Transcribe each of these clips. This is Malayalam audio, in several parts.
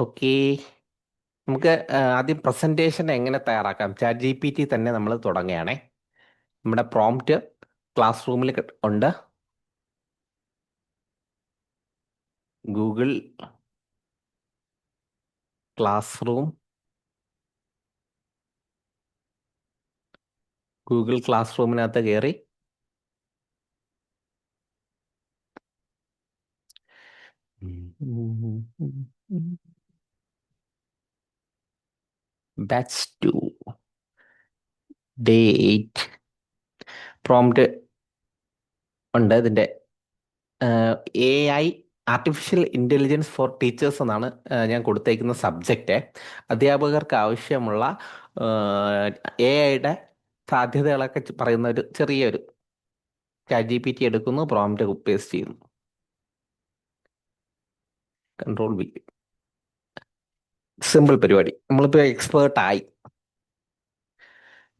ഓക്കെ. നമുക്ക് ആദ്യം പ്രസന്റേഷൻ എങ്ങനെ തയ്യാറാക്കാം. ചാറ്റ് ജി പി ടി തന്നെ നമ്മൾ തുടങ്ങുകയാണേ. നമ്മുടെ പ്രോംപ്റ്റ് ക്ലാസ് റൂമിൽ ഉണ്ട്. Google classroom, Google class റൂമിനകത്ത് കയറി ബാച്ച് 2 ഡേ 8 പ്രോംപ്റ്റ് ഉണ്ട്. ഇതിൻ്റെ AI artificial intelligence for teachers എന്നാണ് ഞാൻ കൊടുത്തേക്കുന്ന സബ്ജക്റ്റ്. അധ്യാപകർക്ക് ആവശ്യമുള്ള AI സാധ്യതകളൊക്കെ പറയുന്ന ഒരു ചെറിയൊരു ചാറ്റ് ജി പി ടി എടുക്കുന്നു, പ്രോംപ്റ്റ് പേസ്റ്റ് ചെയ്യുന്നു. കൺട്രോൾ സിമ്പിൾ പരിപാടി. നമ്മളിപ്പോൾ എക്സ്പേർട്ട് ആയി.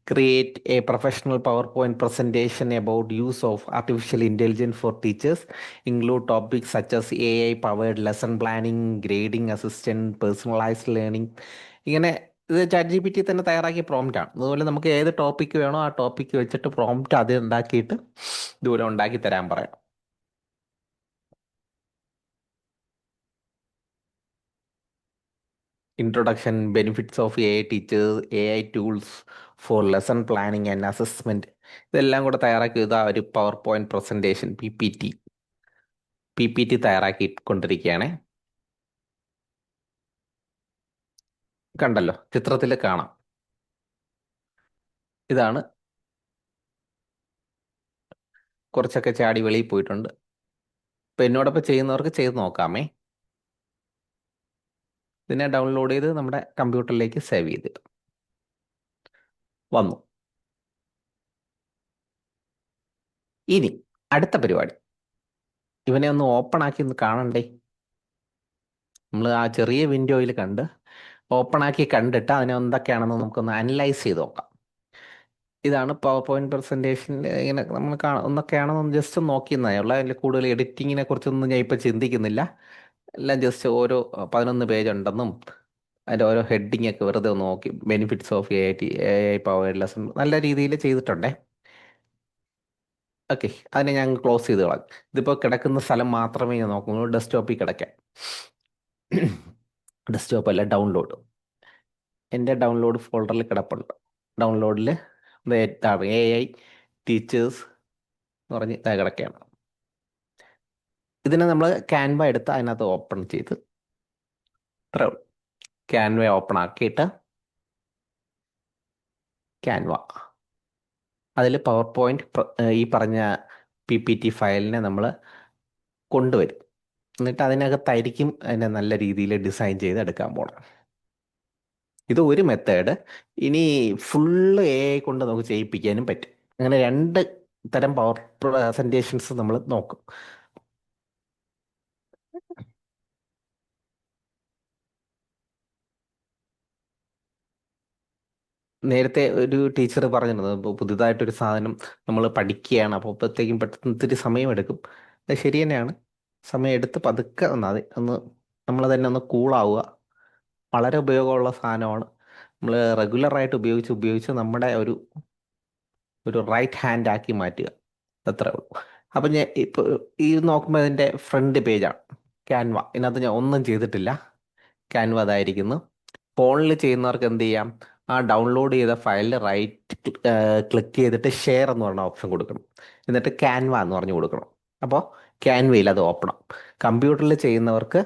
Create A professional power point presentation about use of artificial intelligence for teachers, include topics such as AI powered lesson planning, grading assistant, personalised learning. ഇങ്ങനെ ഇത് ചാറ്റ് ജി പി ടി തന്നെ തയ്യാറാക്കിയ പ്രോംപ്റ്റ് ആണ്. അതുപോലെ നമുക്ക് ഏത് ടോപ്പിക്ക് വേണോ ആ ടോപ്പിക്ക് വെച്ചിട്ട് പ്രോംപ്റ്റ് അത് ഉണ്ടാക്കിയിട്ട് ഇതുപോലെ ഉണ്ടാക്കി തരാൻ പറയാം. Introduction, benefits of AI teachers, AI tools for lesson planning and assessment, ഇതെല്ലാം കൂടെ തയ്യാറാക്കി ഇതാ ഒരു PowerPoint presentation P P T തയ്യാറാക്കിക്കൊണ്ടിരിക്കുകയാണ്. കണ്ടല്ലോ, ചിത്രത്തിൽ കാണാം. ഇതാണ്. കുറച്ചൊക്കെ ചാടി വെളിയിൽ പോയിട്ടുണ്ട്. ഇപ്പം എന്നോടൊപ്പം ചെയ്യുന്നവർക്ക് ചെയ്ത് നോക്കാമേ. ഇതിനെ ഡൗൺലോഡ് ചെയ്ത് നമ്മുടെ കമ്പ്യൂട്ടറിലേക്ക് സേവ് ചെയ്തിട്ട് വന്നു. ഇനി അടുത്ത പരിപാടി, ഇവനെ ഒന്ന് ഓപ്പൺ ആക്കി ഒന്ന് കാണണ്ടേ. നമ്മൾ ആ ചെറിയ വിൻഡോയിൽ കണ്ട് ഓപ്പൺ ആക്കി കണ്ടിട്ട് അതിനെ എന്തൊക്കെയാണെന്ന് നമുക്കൊന്ന് അനലൈസ് ചെയ്ത് നോക്കാം. ഇതാണ് പവർ പോയിന്റ് പ്രസൻറ്റേഷൻ. ഇങ്ങനെ നമ്മൾ ഒന്നൊക്കെയാണെന്ന് ജസ്റ്റ് നോക്കിയെന്നുള്ള, അതിൽ കൂടുതൽ എഡിറ്റിങ്ങിനെ കുറിച്ചൊന്നും ഞാൻ ഇപ്പം ചിന്തിക്കുന്നില്ല. എല്ലാം ജസ്റ്റ് ഓരോ 11 പേജ് ഉണ്ടെന്നും അതിൻ്റെ ഓരോ ഹെഡിങ് ഒക്കെ വെറുതെ ഒന്ന് നോക്കി. Benefits of AI powered lesson നല്ല രീതിയിൽ ചെയ്തിട്ടുണ്ടേ. ഓക്കെ, അതിനെ ഞാൻ ക്ലോസ് ചെയ്ത് കളഞ്ഞു. ഇതിപ്പോൾ കിടക്കുന്ന സ്ഥലം മാത്രമേ ഞാൻ നോക്കുന്നുള്ളൂ. ഡെസ്ക്ടോപ്പിൽ കിടക്കാം. ഡെസ്ക്ടോപ്പ് അല്ല, ഡൗൺലോഡ്. എൻ്റെ ഡൗൺലോഡ് ഫോൾഡറിൽ കിടപ്പുണ്ട്. ഡൗൺലോഡിൽ AI ടീച്ചേഴ്സ് എന്ന് പറഞ്ഞ് കിടക്കുകയാണ്. ഇതിനെ നമ്മൾ ക്യാൻവ എടുത്ത് അതിനകത്ത് ഓപ്പൺ ചെയ്ത് ഇത്രേ ഉള്ളൂ. ക്യാൻവ ഓപ്പൺ ആക്കിയിട്ട് ക്യാൻവ അതിൽ പവർ പോയിന്റ് ഈ പറഞ്ഞ PPT ഫയലിനെ നമ്മൾ കൊണ്ടുവരും. എന്നിട്ട് അതിനകത്തായിരിക്കും അതിനെ നല്ല രീതിയിൽ ഡിസൈൻ ചെയ്ത് എടുക്കാൻ പോകണം. ഇത് ഒരു മെത്തേഡ്. ഇനി ഫുള്ള് AI കൊണ്ട് നമുക്ക് ചെയ്യിപ്പിക്കാനും പറ്റും. അങ്ങനെ രണ്ട് തരം പവർ പ്രസൻറ്റേഷൻസ് നമ്മൾ നോക്കും. നേരത്തെ ഒരു ടീച്ചർ പറഞ്ഞിരുന്നത്, ഇപ്പോൾ പുതുതായിട്ടൊരു സാധനം നമ്മൾ പഠിക്കുകയാണ്, അപ്പോൾ അപ്പോഴത്തേക്കും പെട്ടെന്ന് ഇത്തിരി സമയമെടുക്കും. അത് ശരി തന്നെയാണ്. സമയം എടുത്ത് പതുക്കെ ഒന്ന് നമ്മൾ തന്നെ ഒന്ന് കൂളാവുക. വളരെ ഉപയോഗമുള്ള സാധനമാണ്. നമ്മൾ റെഗുലറായിട്ട് ഉപയോഗിച്ച് നമ്മുടെ ഒരു റൈറ്റ് ഹാൻഡ് ആക്കി മാറ്റുക. അത്രേ ഉള്ളൂ. അപ്പം ഞാൻ ഇപ്പോൾ ഈ നോക്കുമ്പോൾ ഇതിൻ്റെ ഫ്രണ്ട് പേജാണ് ക്യാൻവ. ഇതിനകത്ത് ഞാൻ ഒന്നും ചെയ്തിട്ടില്ല. ക്യാൻവ അതായിരിക്കുന്നു. ഫോണിൽ ചെയ്യുന്നവർക്ക് എന്ത് ചെയ്യാം, ആ ഡൗൺലോഡ് ചെയ്ത ഫയലിൽ റൈറ്റ് ക്ലിക്ക് ചെയ്തിട്ട് ഷെയർ എന്ന് പറഞ്ഞ ഓപ്ഷൻ കൊടുക്കണം. എന്നിട്ട് ക്യാൻവ എന്ന് പറഞ്ഞു കൊടുക്കണം. അപ്പോൾ ക്യാൻവയിൽ അത് ഓപ്പൺ ആവും. കമ്പ്യൂട്ടറിൽ ചെയ്യുന്നവർക്ക്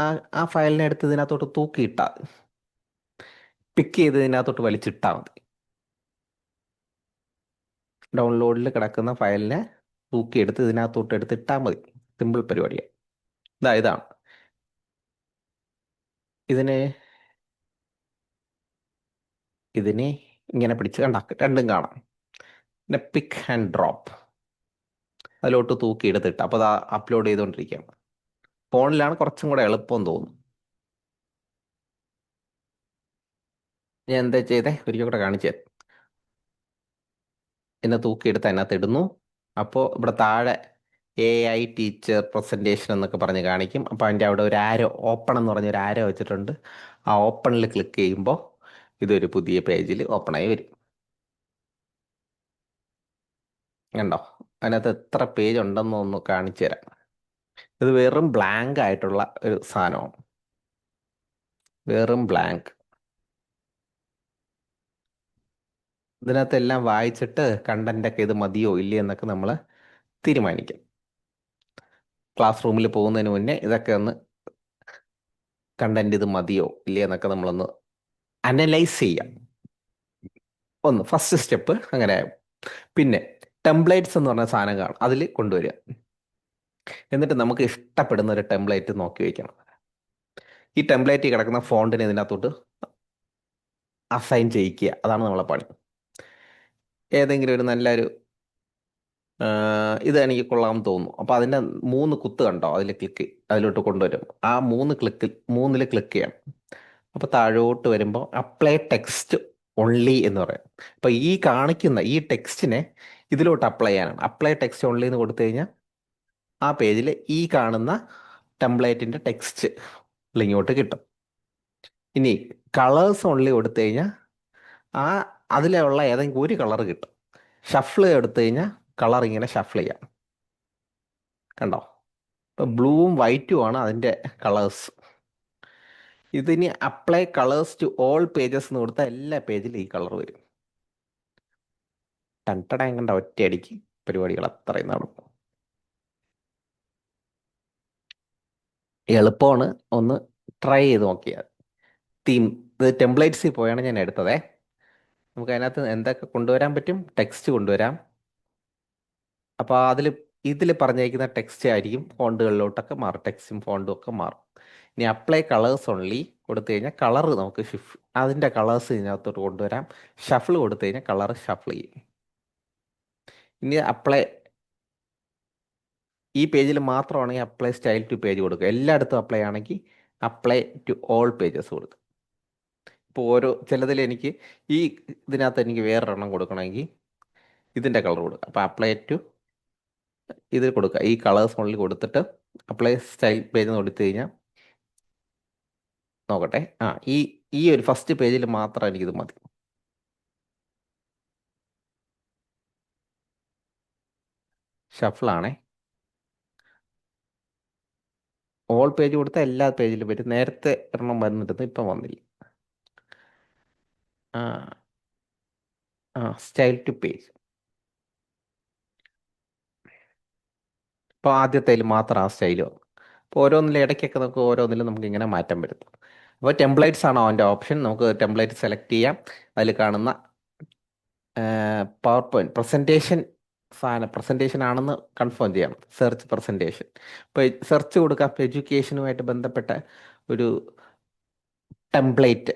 ആ ആ ഫയലിനെ എടുത്ത് ഇതിനകത്തോട്ട് തൂക്കിയിട്ടാൽ മതി. പിക്ക് ചെയ്ത് ഇതിനകത്തോട്ട് വലിച്ചിട്ടാൽ മതി. ഡൗൺലോഡിൽ കിടക്കുന്ന ഫയലിനെ തൂക്കിയെടുത്ത് ഇതിനകത്തോട്ട് എടുത്തിട്ടാൽ മതി. സിമ്പിൾ പരിപാടിയാണ്. ഇതാണ്. ഇതിനെ ഇതിനെ ഇങ്ങനെ പിടിച്ച് രണ്ടും കാണാം. പിന്നെ പിക്ക് ആൻഡ് ഡ്രോപ്പ് അതിലോട്ട് തൂക്കി എടുത്തിട്ട് അപ്പോൾ അത് അപ്ലോഡ് ചെയ്തുകൊണ്ടിരിക്കുകയാണ്. ഫോണിലാണ് കുറച്ചും കൂടെ എളുപ്പം തോന്നും. ഞാൻ എന്താ ചെയ്തേ, ഒരിക്കൽ കൂടെ കാണിച്ചു തരാം. എന്നെ തൂക്കിയെടുത്ത് അതിനകത്ത് ഇടുന്നു. അപ്പോൾ ഇവിടെ താഴെ AI ടീച്ചർ പ്രസൻറ്റേഷൻ എന്നൊക്കെ പറഞ്ഞ് കാണിക്കും. അപ്പോൾ അതിൻ്റെ അവിടെ ഒരു ആരോ, ഓപ്പൺ എന്ന് പറഞ്ഞ ഒരു ആരോ വെച്ചിട്ടുണ്ട്. ആ ഓപ്പണിൽ ക്ലിക്ക് ചെയ്യുമ്പോൾ ഇതൊരു പുതിയ പേജിൽ ഓപ്പണായി വരും. കണ്ടോ? അതിനകത്ത് എത്ര പേജ് ഉണ്ടെന്ന് ഒന്ന് കാണിച്ചു തരാം. ഇത് വെറും ബ്ലാങ്ക് ആയിട്ടുള്ള ഒരു സാധനമാണ്. വെറും ബ്ലാങ്ക്. ഇതിനകത്തെല്ലാം വായിച്ചിട്ട് കണ്ടന്റൊക്കെ ഇത് മതിയോ ഇല്ലയോ എന്നൊക്കെ നമ്മൾ തീരുമാനിക്കും. ക്ലാസ് റൂമിൽ പോകുന്നതിന് മുന്നേ ഇതൊക്കെ ഒന്ന് കണ്ടന്റ് ഇത് മതിയോ ഇല്ലയോ എന്നൊക്കെ നമ്മളൊന്ന് അനലൈസ് ചെയ്യാം. ഒന്ന് ഫസ്റ്റ് സ്റ്റെപ്പ് അങ്ങനെ. പിന്നെ ടെംപ്ലേറ്റ്സ് എന്ന് പറഞ്ഞ സാധനം കാണും, അതിൽ കൊണ്ടുവരിക. എന്നിട്ട് നമുക്ക് ഇഷ്ടപ്പെടുന്ന ഒരു ടെംപ്ലേറ്റ് നോക്കി വയ്ക്കണം. ഈ ടെംപ്ലേറ്റിൽ കിടക്കുന്ന ഫോണ്ടിനെ ഇതിനകത്തോട്ട് അസൈൻ ചെയ്യിക്കുക. അതാണ് നമ്മളെ പണി. ഏതെങ്കിലും ഒരു നല്ലൊരു ഇത് എനിക്ക് കൊള്ളാമെന്ന് തോന്നുന്നു. അപ്പോൾ അതിൻ്റെ 3 കുത്ത് കണ്ടോ, അതിലോട്ട് കൊണ്ടുവരും. ആ 3 ക്ലിക്ക് ചെയ്യണം. അപ്പോൾ താഴോട്ട് വരുമ്പോൾ അപ്ലൈ ടെക്സ്റ്റ് ഓൺലി എന്ന് പറയും. അപ്പോൾ ഈ കാണിക്കുന്ന ഈ ടെക്സ്റ്റിനെ ഇതിലോട്ട് അപ്ലൈ ചെയ്യാനാണ്. അപ്ലൈ ടെക്സ്റ്റ് ഓൺലി എന്ന് കൊടുത്തു കഴിഞ്ഞാൽ ആ പേജിൽ ഈ കാണുന്ന ടെംപ്ലേറ്റിൻ്റെ ടെക്സ്റ്റ് ഇങ്ങോട്ട് കിട്ടും. ഇനി കളേഴ്സ് ഓൺലി കൊടുത്തു കഴിഞ്ഞാൽ ആ അതിലുള്ള ഏതെങ്കിലും ഒരു കളർ കിട്ടും. ഷഫിൾ എടുത്തു കഴിഞ്ഞാൽ കളർ ഇങ്ങനെ ഷഫിൾ ചെയ്യാം. കണ്ടോ? ഇപ്പം ബ്ലൂവും വൈറ്റും ആണ് അതിൻ്റെ കളേഴ്സ്. ഇതിനി apply colours to all pages എന്ന് കൊടുത്താൽ എല്ലാ പേജിലും ഈ കളർ വരും. ടണ്ടടം കണ്ട ഒറ്റയടിക്ക് പരിപാടികൾ അത്രയും നടക്കും. എളുപ്പമാണ്, ഒന്ന് ട്രൈ ചെയ്ത് നോക്കിയാൽ. തീം ഇത് ടെംപ്ലേറ്റ്സിൽ പോയാണ് ഞാൻ എടുത്തതേ. നമുക്ക് അതിനകത്ത് എന്തൊക്കെ കൊണ്ടുവരാൻ പറ്റും? ടെക്സ്റ്റ് കൊണ്ടുവരാം. അപ്പോൾ ഇതിൽ പറഞ്ഞിരിക്കുന്ന ടെക്സ്റ്റ് ആയിരിക്കും ഫോണ്ടുകളിലോട്ടൊക്കെ മാറും. ടെക്സ്റ്റും ഫോണ്ടും ഒക്കെ മാറും. ഇനി അപ്ലൈ കളേഴ്സ് ഓൺലി കൊടുത്തു കഴിഞ്ഞാൽ കളർ നമുക്ക് അതിൻ്റെ കളേഴ്സ് ഇതിനകത്തോട്ട് കൊണ്ടുവരാം. ഷഫിൾ കൊടുത്തു കഴിഞ്ഞാൽ കളർ ഷഫിൾ ചെയ്യും. ഇനി ഈ പേജിൽ മാത്രമാണെങ്കിൽ അപ്ലൈ സ്റ്റൈൽ ടു പേജ് കൊടുക്കുക. എല്ലായിടത്തും അപ്ലൈ ആണെങ്കിൽ അപ്ലൈ ടു ഓൾ പേജസ് കൊടുക്കുക. ഇപ്പോൾ ചിലതിൽ എനിക്ക് ഇതിനകത്ത് എനിക്ക് വേറൊരെണ്ണം കൊടുക്കണമെങ്കിൽ ഇതിൻ്റെ കളർ കൊടുക്കുക. അപ്പോൾ അപ്ലൈ ടു ഇത് കൊടുക്കുക. ഈ കളേഴ്സ് ഓൺലി കൊടുത്തിട്ട് അപ്ലൈ സ്റ്റൈൽ പേജ് കൊടുത്തു കഴിഞ്ഞാൽ നോക്കട്ടെ. ഈ ഒരു ഫസ്റ്റ് പേജിൽ മാത്രം എനിക്കിത് മതി. ഷഫിളാണേ. ഓൾ പേജ് കൊടുത്താൽ എല്ലാ പേജിലും വരും. നേരത്തെ ഒരെണ്ണം വന്നിരുന്നു, ഇപ്പം വന്നില്ല. Style to page. ഇപ്പോൾ ആദ്യത്തേൽ മാത്രം ആ സ്റ്റൈൽ വന്നു. അപ്പോൾ ഓരോന്നിലും ഇടയ്ക്കൊക്കെ നമുക്ക് ഇങ്ങനെ മാറ്റം വരുത്തും. അപ്പോൾ ടെംപ്ലേറ്റ്സ് ആണോ അതിൻ്റെ ഓപ്ഷൻ. നമുക്ക് ടെംപ്ലേറ്റ് സെലക്ട് ചെയ്യാം. അതിൽ കാണുന്ന പവർ പോയിന്റ് പ്രസൻറ്റേഷൻ ആണെന്ന് കൺഫേം ചെയ്യണം. Search presentation. ഇപ്പോൾ സെർച്ച് കൊടുക്കാം. എഡ്യൂക്കേഷനുമായിട്ട് ബന്ധപ്പെട്ട ഒരു ടെംപ്ലേറ്റ്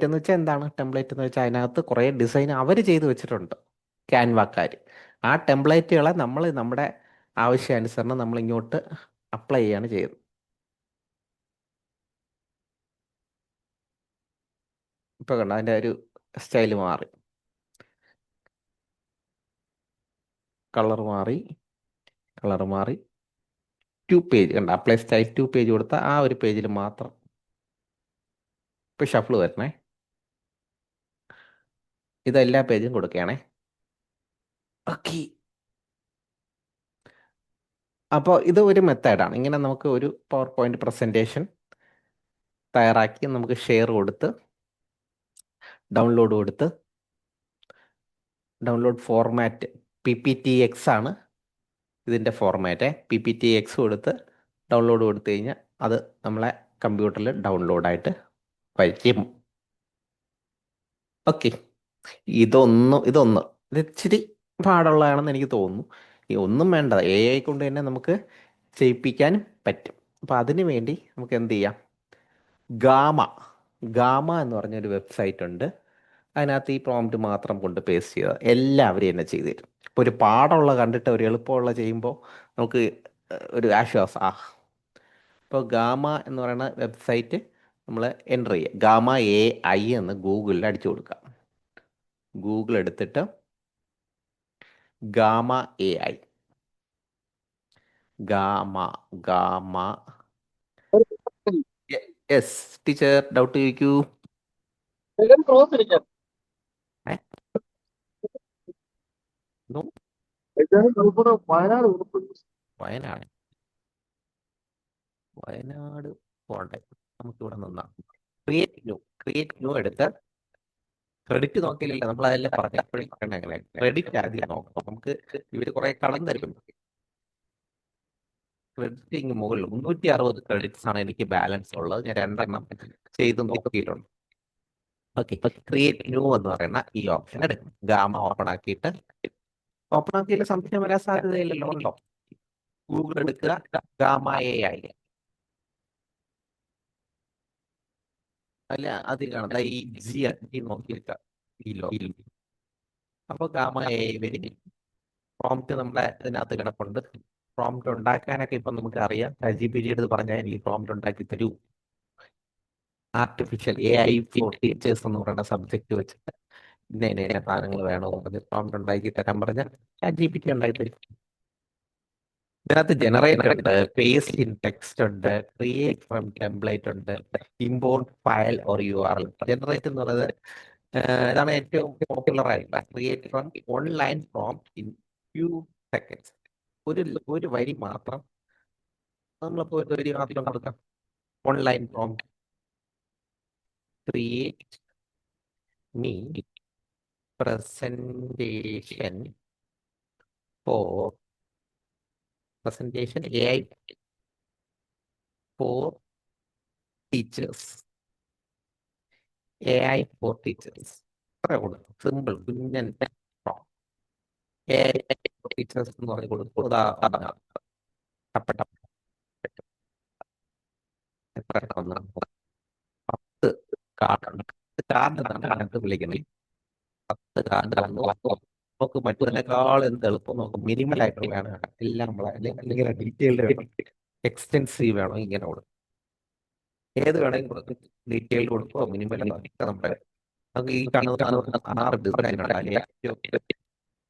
എന്ന് വെച്ചാൽ എന്താണ്? ടെംപ്ലേറ്റ് എന്ന് വെച്ചാൽ അതിനകത്ത് കുറേ ഡിസൈൻ അവർ ചെയ്ത് വെച്ചിട്ടുണ്ട്, ക്യാൻവാക്കാർ. ആ ടെംപ്ലേറ്റുകളെ നമ്മൾ നമ്മുടെ ആവശ്യാനുസരണം നമ്മൾ ഇങ്ങോട്ട് അപ്ലൈ ചെയ്യാണ് ചെയ്യുന്നത്. ഇപ്പോൾ കണ്ടോ, അതിൻ്റെ ഒരു സ്റ്റൈൽ മാറി, കളർ മാറി. 2 പേജ് കണ്ട, അപ്ലൈ സ്റ്റൈൽ 2 പേജ് കൊടുത്താൽ ആ ഒരു പേജിൽ മാത്രം. ഇപ്പോൾ ഷഫിൾ വരണേ. ഇതെല്ലാ പേജും കൊടുക്കുകയാണേ. ഓക്കെ. അപ്പോൾ ഇത് ഒരു മെത്തേഡാണ്. ഇങ്ങനെ നമുക്ക് ഒരു പവർ പോയിന്റ് പ്രസൻറ്റേഷൻ തയ്യാറാക്കി നമുക്ക് ഷെയർ കൊടുത്ത് ഡൗൺലോഡ് ഫോർമാറ്റ് PPTX ആണ് ഇതിൻ്റെ ഫോർമാറ്റ്. PPTX കൊടുത്ത് ഡൗൺലോഡ് കൊടുത്തു കഴിഞ്ഞാൽ അത് നമ്മളെ കമ്പ്യൂട്ടറിൽ ഡൗൺലോഡായിട്ട് വരും. ഓക്കെ. ഇത് ഇച്ചിരി പാടുള്ളതാണെന്ന് എനിക്ക് തോന്നുന്നു. ഒന്നും വേണ്ട, AI കൊണ്ട് തന്നെ നമുക്ക് ചെയ്യിപ്പിക്കാനും പറ്റും. അപ്പോൾ അതിനു വേണ്ടി നമുക്ക് എന്ത് ചെയ്യാം? ഗാമ എന്ന് പറഞ്ഞൊരു വെബ്സൈറ്റ് ഉണ്ട്. അതിനകത്ത് ഈ പ്രോംപ്റ്റ് മാത്രം കൊണ്ട് പേസ്റ്റ് ചെയ്താൽ എല്ലാവരും തന്നെ ചെയ്തു തരും. ഇപ്പോൾ ഒരു പാടമുള്ള കണ്ടിട്ട് ഒരു എളുപ്പമുള്ള ചെയ്യുമ്പോൾ നമുക്ക് ഒരു ആശ്വാസം. ഇപ്പോൾ ഗാമ എന്ന് പറയുന്ന വെബ്സൈറ്റ് നമ്മൾ എൻ്റർ ചെയ്യുക. ഗാമ AI എന്ന് ഗൂഗിളിൽ അടിച്ചു കൊടുക്കുക. ഗൂഗിൾ എടുത്തിട്ട് gamma A I. Gamma gamma. Yes teacher, doubt ചോദിക്കൂ. ഏ? No? വയനാട്. വയനാട് പോണ്ടേ, നമുക്ക് ഇവിടെ നിന്നാ. ക്രിയേറ്റ് ന്യൂ എടുത്ത് ക്രെഡിറ്റ് നോക്കിയില്ല, നമ്മൾ അതെല്ലാം പറഞ്ഞു എപ്പോഴും പറയണ അങ്ങനെ. ക്രെഡിറ്റ് ആദ്യം നോക്കാം. നമുക്ക് ഇവര് കുറെ കടം തരും. ക്രെഡിറ്റ് ഇങ്ങ് മുകളിൽ 360 ക്രെഡിറ്റ്സ് ആണ് എനിക്ക് ബാലൻസ് ഉള്ളത്. ഞാൻ 2 ചെയ്ത് നോക്കിയിട്ടുണ്ട്. ഓക്കെ, ക്രിയേറ്റ് ന്യൂ എന്ന് പറയുന്ന ഈ ഓപ്ഷൻ എടുക്കും. ഗാമ ഓപ്പൺ ആക്കിയിട്ട്, സംശയം വരാൻ സാധ്യതയില്ലല്ലോ, ഉണ്ടോ? ഗൂഗിൾ എടുക്കുക, ഗാമ എ ഐ. അല്ല, അത് കാണുന്ന ഈ ജി നോക്കിയിട്ട് ഈ ലോ. അപ്പൊ ഗാമ എ ഐ വരും. പ്രോംപ്റ്റ് നമ്മളെ ഇതിനകത്ത് കിടപ്പുണ്ട്. പ്രോംപ്റ്റ് ഉണ്ടാക്കാനൊക്കെ ഇപ്പൊ നമുക്ക് അറിയാം. ChatGPT എടുത്ത് പറഞ്ഞാൽ എനിക്ക് പ്രോംപ്റ്റ് ഉണ്ടാക്കി തരൂ. ആർട്ടിഫിഷ്യൽ AI ഫോർ ടീച്ചേഴ്സ് എന്ന് പറയുന്ന സബ്ജക്ട് വെച്ചിട്ട് ഇന്ന സാധനങ്ങൾ വേണമെന്ന് പറഞ്ഞ് പ്രോംപ്റ്റ് ഉണ്ടാക്കി തരാൻ പറഞ്ഞാൽ ChatGPT ഉണ്ടാക്കി തരും. ഇതിനകത്ത് ജനറേറ്റ് ഉണ്ട്, പേസ്റ്റ് ഇൻ ടെക്സ്റ്റ് ഉണ്ട്, ക്രിയേറ്റ് ഫ്രം ടെംപ്ലേറ്റ് ഉണ്ട്, import file or URL. Generate എന്ന് പറയുന്നത് ഇതാണ് ഏറ്റവും പോപ്പുലർ ആയിട്ടുള്ള. Create from online prompt in few seconds. ഒരു വരി മാത്രം, നമ്മളിപ്പോൾ ഒരു വരി മാത്രം കൊടുക്കാം. Online prompt create me presentation AI for teachers. AI for teachers. Simple Kunjan AI for teachers എന്ന് പറഞ്ഞ് കൊടുക്കും. എത്ര 10 കാർഡുണ്ട്. കാർഡ് അതിനകത്ത് വിളിക്കുന്നത്. 10 കാർഡ് നമുക്ക് മറ്റതിനേക്കാൾ എന്ത് എളുപ്പം നോക്കും. മിനിമൽ ആയിട്ട് വേണം എല്ലാം നമ്മളെ, അല്ലെങ്കിൽ ഡീറ്റെയിൽഡ് വേണം, എക്സ്റ്റെൻസീവ് വേണം, ഇങ്ങനെ കൊടുക്കും. ഏത് വേണമെങ്കിലും കൊടുക്കും. ഡീറ്റെയിൽഡ് കൊടുക്കുമോ മിനിമൽ നമ്മുടെ നമുക്ക് ഈ കാണുന്ന 6 ഡിസൈൻ ഉണ്ട്.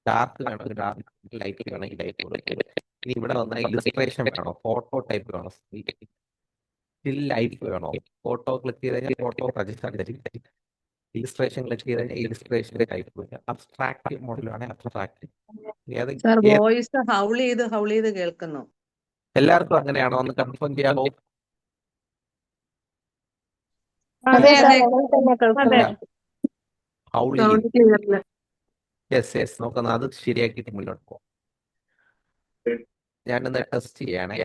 ഡാർക്ക് വേണമെങ്കിൽ ഡാർക്ക്, ലൈറ്റ് വേണമെങ്കിൽ ലൈറ്റ് കൊടുക്കും. ഇനി ഇവിടെ വന്ന ഇലിസ്ട്രേഷൻ വേണോ, ഫോട്ടോ ടൈപ്പ് വേണോ, സ്റ്റിൽ ലൈഫ് വേണോ, ഫോട്ടോ ക്ലിക്ക് ചെയ്ത് കഴിഞ്ഞാൽ ഫോട്ടോ രജിസ്റ്റർ തരും. ഇലിസ്ട്രേഷൻ ക്ലിക്ക് ചെയ്ത് കഴിഞ്ഞാൽ ഇലിസ്ട്രേഷൻ ടൈപ്പ്. അബ്സ്ട്രാക്ട് മോഡലാണ് അബ്സ്ട്രാക്ട്. സാർ വോയിസ് ഹൗൾ ചെയ്ത് കേൾക്കുന്നു. എല്ലാവർക്കും അങ്ങനെയാണോ ഒന്ന് കൺഫേം ചെയ്യാമോ? അതെ അതെ അതെ. യെസ് നോക്കുന്ന അത് ശരിയാക്കിയിട്ട് മുന്നോട്ട് പോകും. ഞാനൊന്ന് ടെസ്റ്റ് ചെയ്യണേ.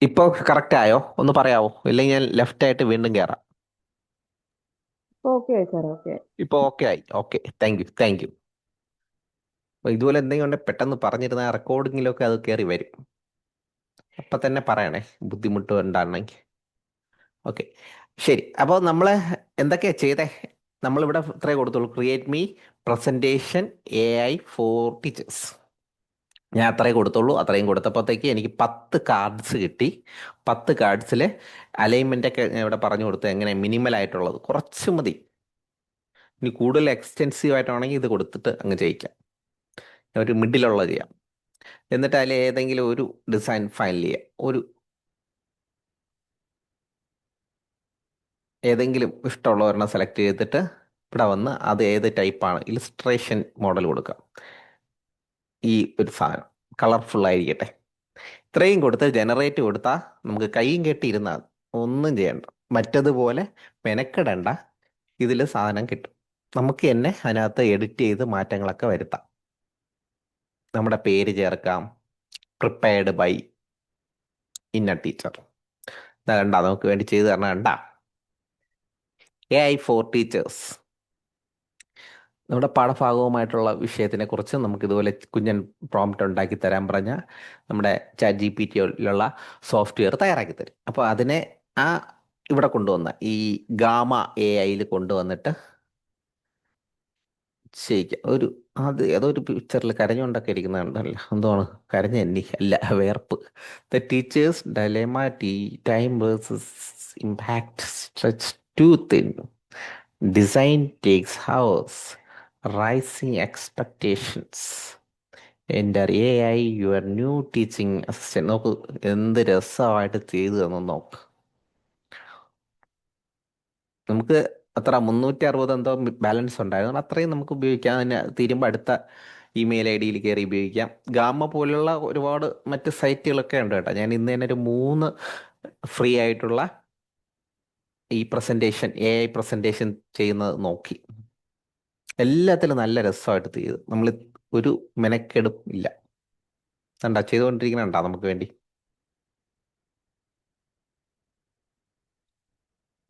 ഇപ്പൊ കറക്റ്റ് ആയോ? ഒന്ന് പറയാവോ? ഇല്ലെങ്കിൽ ഞാൻ ലെഫ്റ്റ് ആയിട്ട് വീണ്ടും കയറാം. Okay sir, okay. ഇപ്പൊ ഓക്കെ ആയി. Okay, thank you. അപ്പൊ ഇതുപോലെ എന്തെങ്കിലും ഉണ്ടെങ്കിൽ പെട്ടെന്ന് പറഞ്ഞിരുന്ന റെക്കോർഡിങ്ങിലൊക്കെ അത് കയറി വരും. അപ്പൊ തന്നെ പറയണേ, ബുദ്ധിമുട്ട് ഉണ്ടാണെങ്കിൽ. ഓക്കെ, ശരി. അപ്പോൾ നമ്മൾ എന്തൊക്കെയാ ചെയ്തേ? നമ്മളിവിടെ ഇത്രേ കൊടുത്തുള്ളൂ. Create me presentation AI for teachers. ഞാൻ അത്രയും കൊടുത്തുള്ളൂ. അത്രയും കൊടുത്തപ്പോഴത്തേക്ക് എനിക്ക് 10 കാർഡ്സ് കിട്ടി. 10 കാർഡ്സിൽ അലൈൻമെന്റ് ഒക്കെ ഞാൻ ഇവിടെ പറഞ്ഞു കൊടുത്തു. എങ്ങനെ മിനിമൽ ആയിട്ടുള്ളത് കുറച്ച് മതി. ഇനി കൂടുതൽ എക്സ്റ്റെൻസീവ് ആയിട്ടാണെങ്കിൽ ഇത് കൊടുത്തിട്ട് അങ്ങ് ചെയ്യിക്കാം. ഒരു മിഡിലുള്ള ചെയ്യാം. എന്നിട്ട് അതിൽ ഏതെങ്കിലും ഒരു ഡിസൈൻ ഫൈനൽ ചെയ്യാം. ഏതെങ്കിലും ഇഷ്ടമുള്ള ഒരെണ്ണം സെലക്ട് ചെയ്തിട്ട് ഇവിടെ വന്ന് അത് ഏത് ടൈപ്പാണ് ഇലിസ്ട്രേഷൻ മോഡൽ കൊടുക്കാം. ഈ ഒരു സാധനം കളർഫുൾ ആയിരിക്കട്ടെ. ഇത്രയും കൊടുത്ത് ജനറേറ്റ് കൊടുത്താൽ നമുക്ക് കൈയും കെട്ടിയിരുന്നാൽ ഒന്നും ചെയ്യണ്ട. മറ്റതുപോലെ മെനക്കെടണ്ട. ഇതിൽ സാധനം കിട്ടും. നമുക്ക് തന്നെ അതിനകത്ത് എഡിറ്റ് ചെയ്ത് മാറ്റങ്ങളൊക്കെ വരുത്താം. നമ്മുടെ പേര് ചേർക്കാം. പ്രിപ്പയർഡ് ബൈ ഇന്ന ടീച്ചർ. കണ്ടാ നമുക്ക് വേണ്ടി ചെയ്ത് തരണ കണ്ടാ. AI for teachers. നമ്മുടെ പാഠഭാഗവുമായിട്ടുള്ള വിഷയത്തിനെ കുറിച്ച് നമുക്ക് ഇതുപോലെ കുഞ്ഞൻ പ്രോംപ്റ്റ് ഉണ്ടാക്കി തരാൻ പറഞ്ഞാൽ നമ്മുടെ ChatGPT-യിലുള്ള സോഫ്റ്റ്വെയർ തയ്യാറാക്കി തരും. അപ്പോൾ അതിനെ ഇവിടെ കൊണ്ടുവന്ന ഈ ഗാമ AI കൊണ്ടുവന്നിട്ട് ചെയ്യിക്കാം. അത് ഏതോ ഒരു പിക്ചറിൽ കരഞ്ഞുകൊണ്ടൊക്കെ ഇരിക്കുന്നുണ്ടല്ലോ, എന്താണ് കരഞ്ഞ അല്ല വേർപ്പ്. The teachers dilemma, time versus impact, stretch too thin, design takes hours, rising expectations, എൻ്റെ A I your new teaching assistant. നോക്ക് എന്ത് രസമായിട്ട് ചെയ്തു തന്നു നോക്ക്. നമുക്ക് അത്ര 360 എന്തോ ബാലൻസ് ഉണ്ടായിരുന്നു, അത്രയും നമുക്ക് ഉപയോഗിക്കാം. അതിന് തീരുമ്പോൾ അടുത്ത ഇമെയിൽ ഐ ഡിയിൽ കയറി ഉപയോഗിക്കാം. ഗാമ പോലുള്ള ഒരുപാട് മറ്റ് സൈറ്റുകളൊക്കെ ഉണ്ട് കേട്ടോ. ഞാൻ ഇന്ന് തന്നെ ഒരു 3 ഫ്രീ ആയിട്ടുള്ള ഈ പ്രസന്റേഷൻ, AI പ്രസന്റേഷൻ ചെയ്യുന്നത് നോക്കി. എല്ലാത്തിലും നല്ല രസമായിട്ട് ചെയ്തു. നമ്മൾ ഒരു മെനക്കെടും ഇല്ല. കണ്ടാ ചെയ്തുകൊണ്ടിരിക്കണ നമുക്ക് വേണ്ടി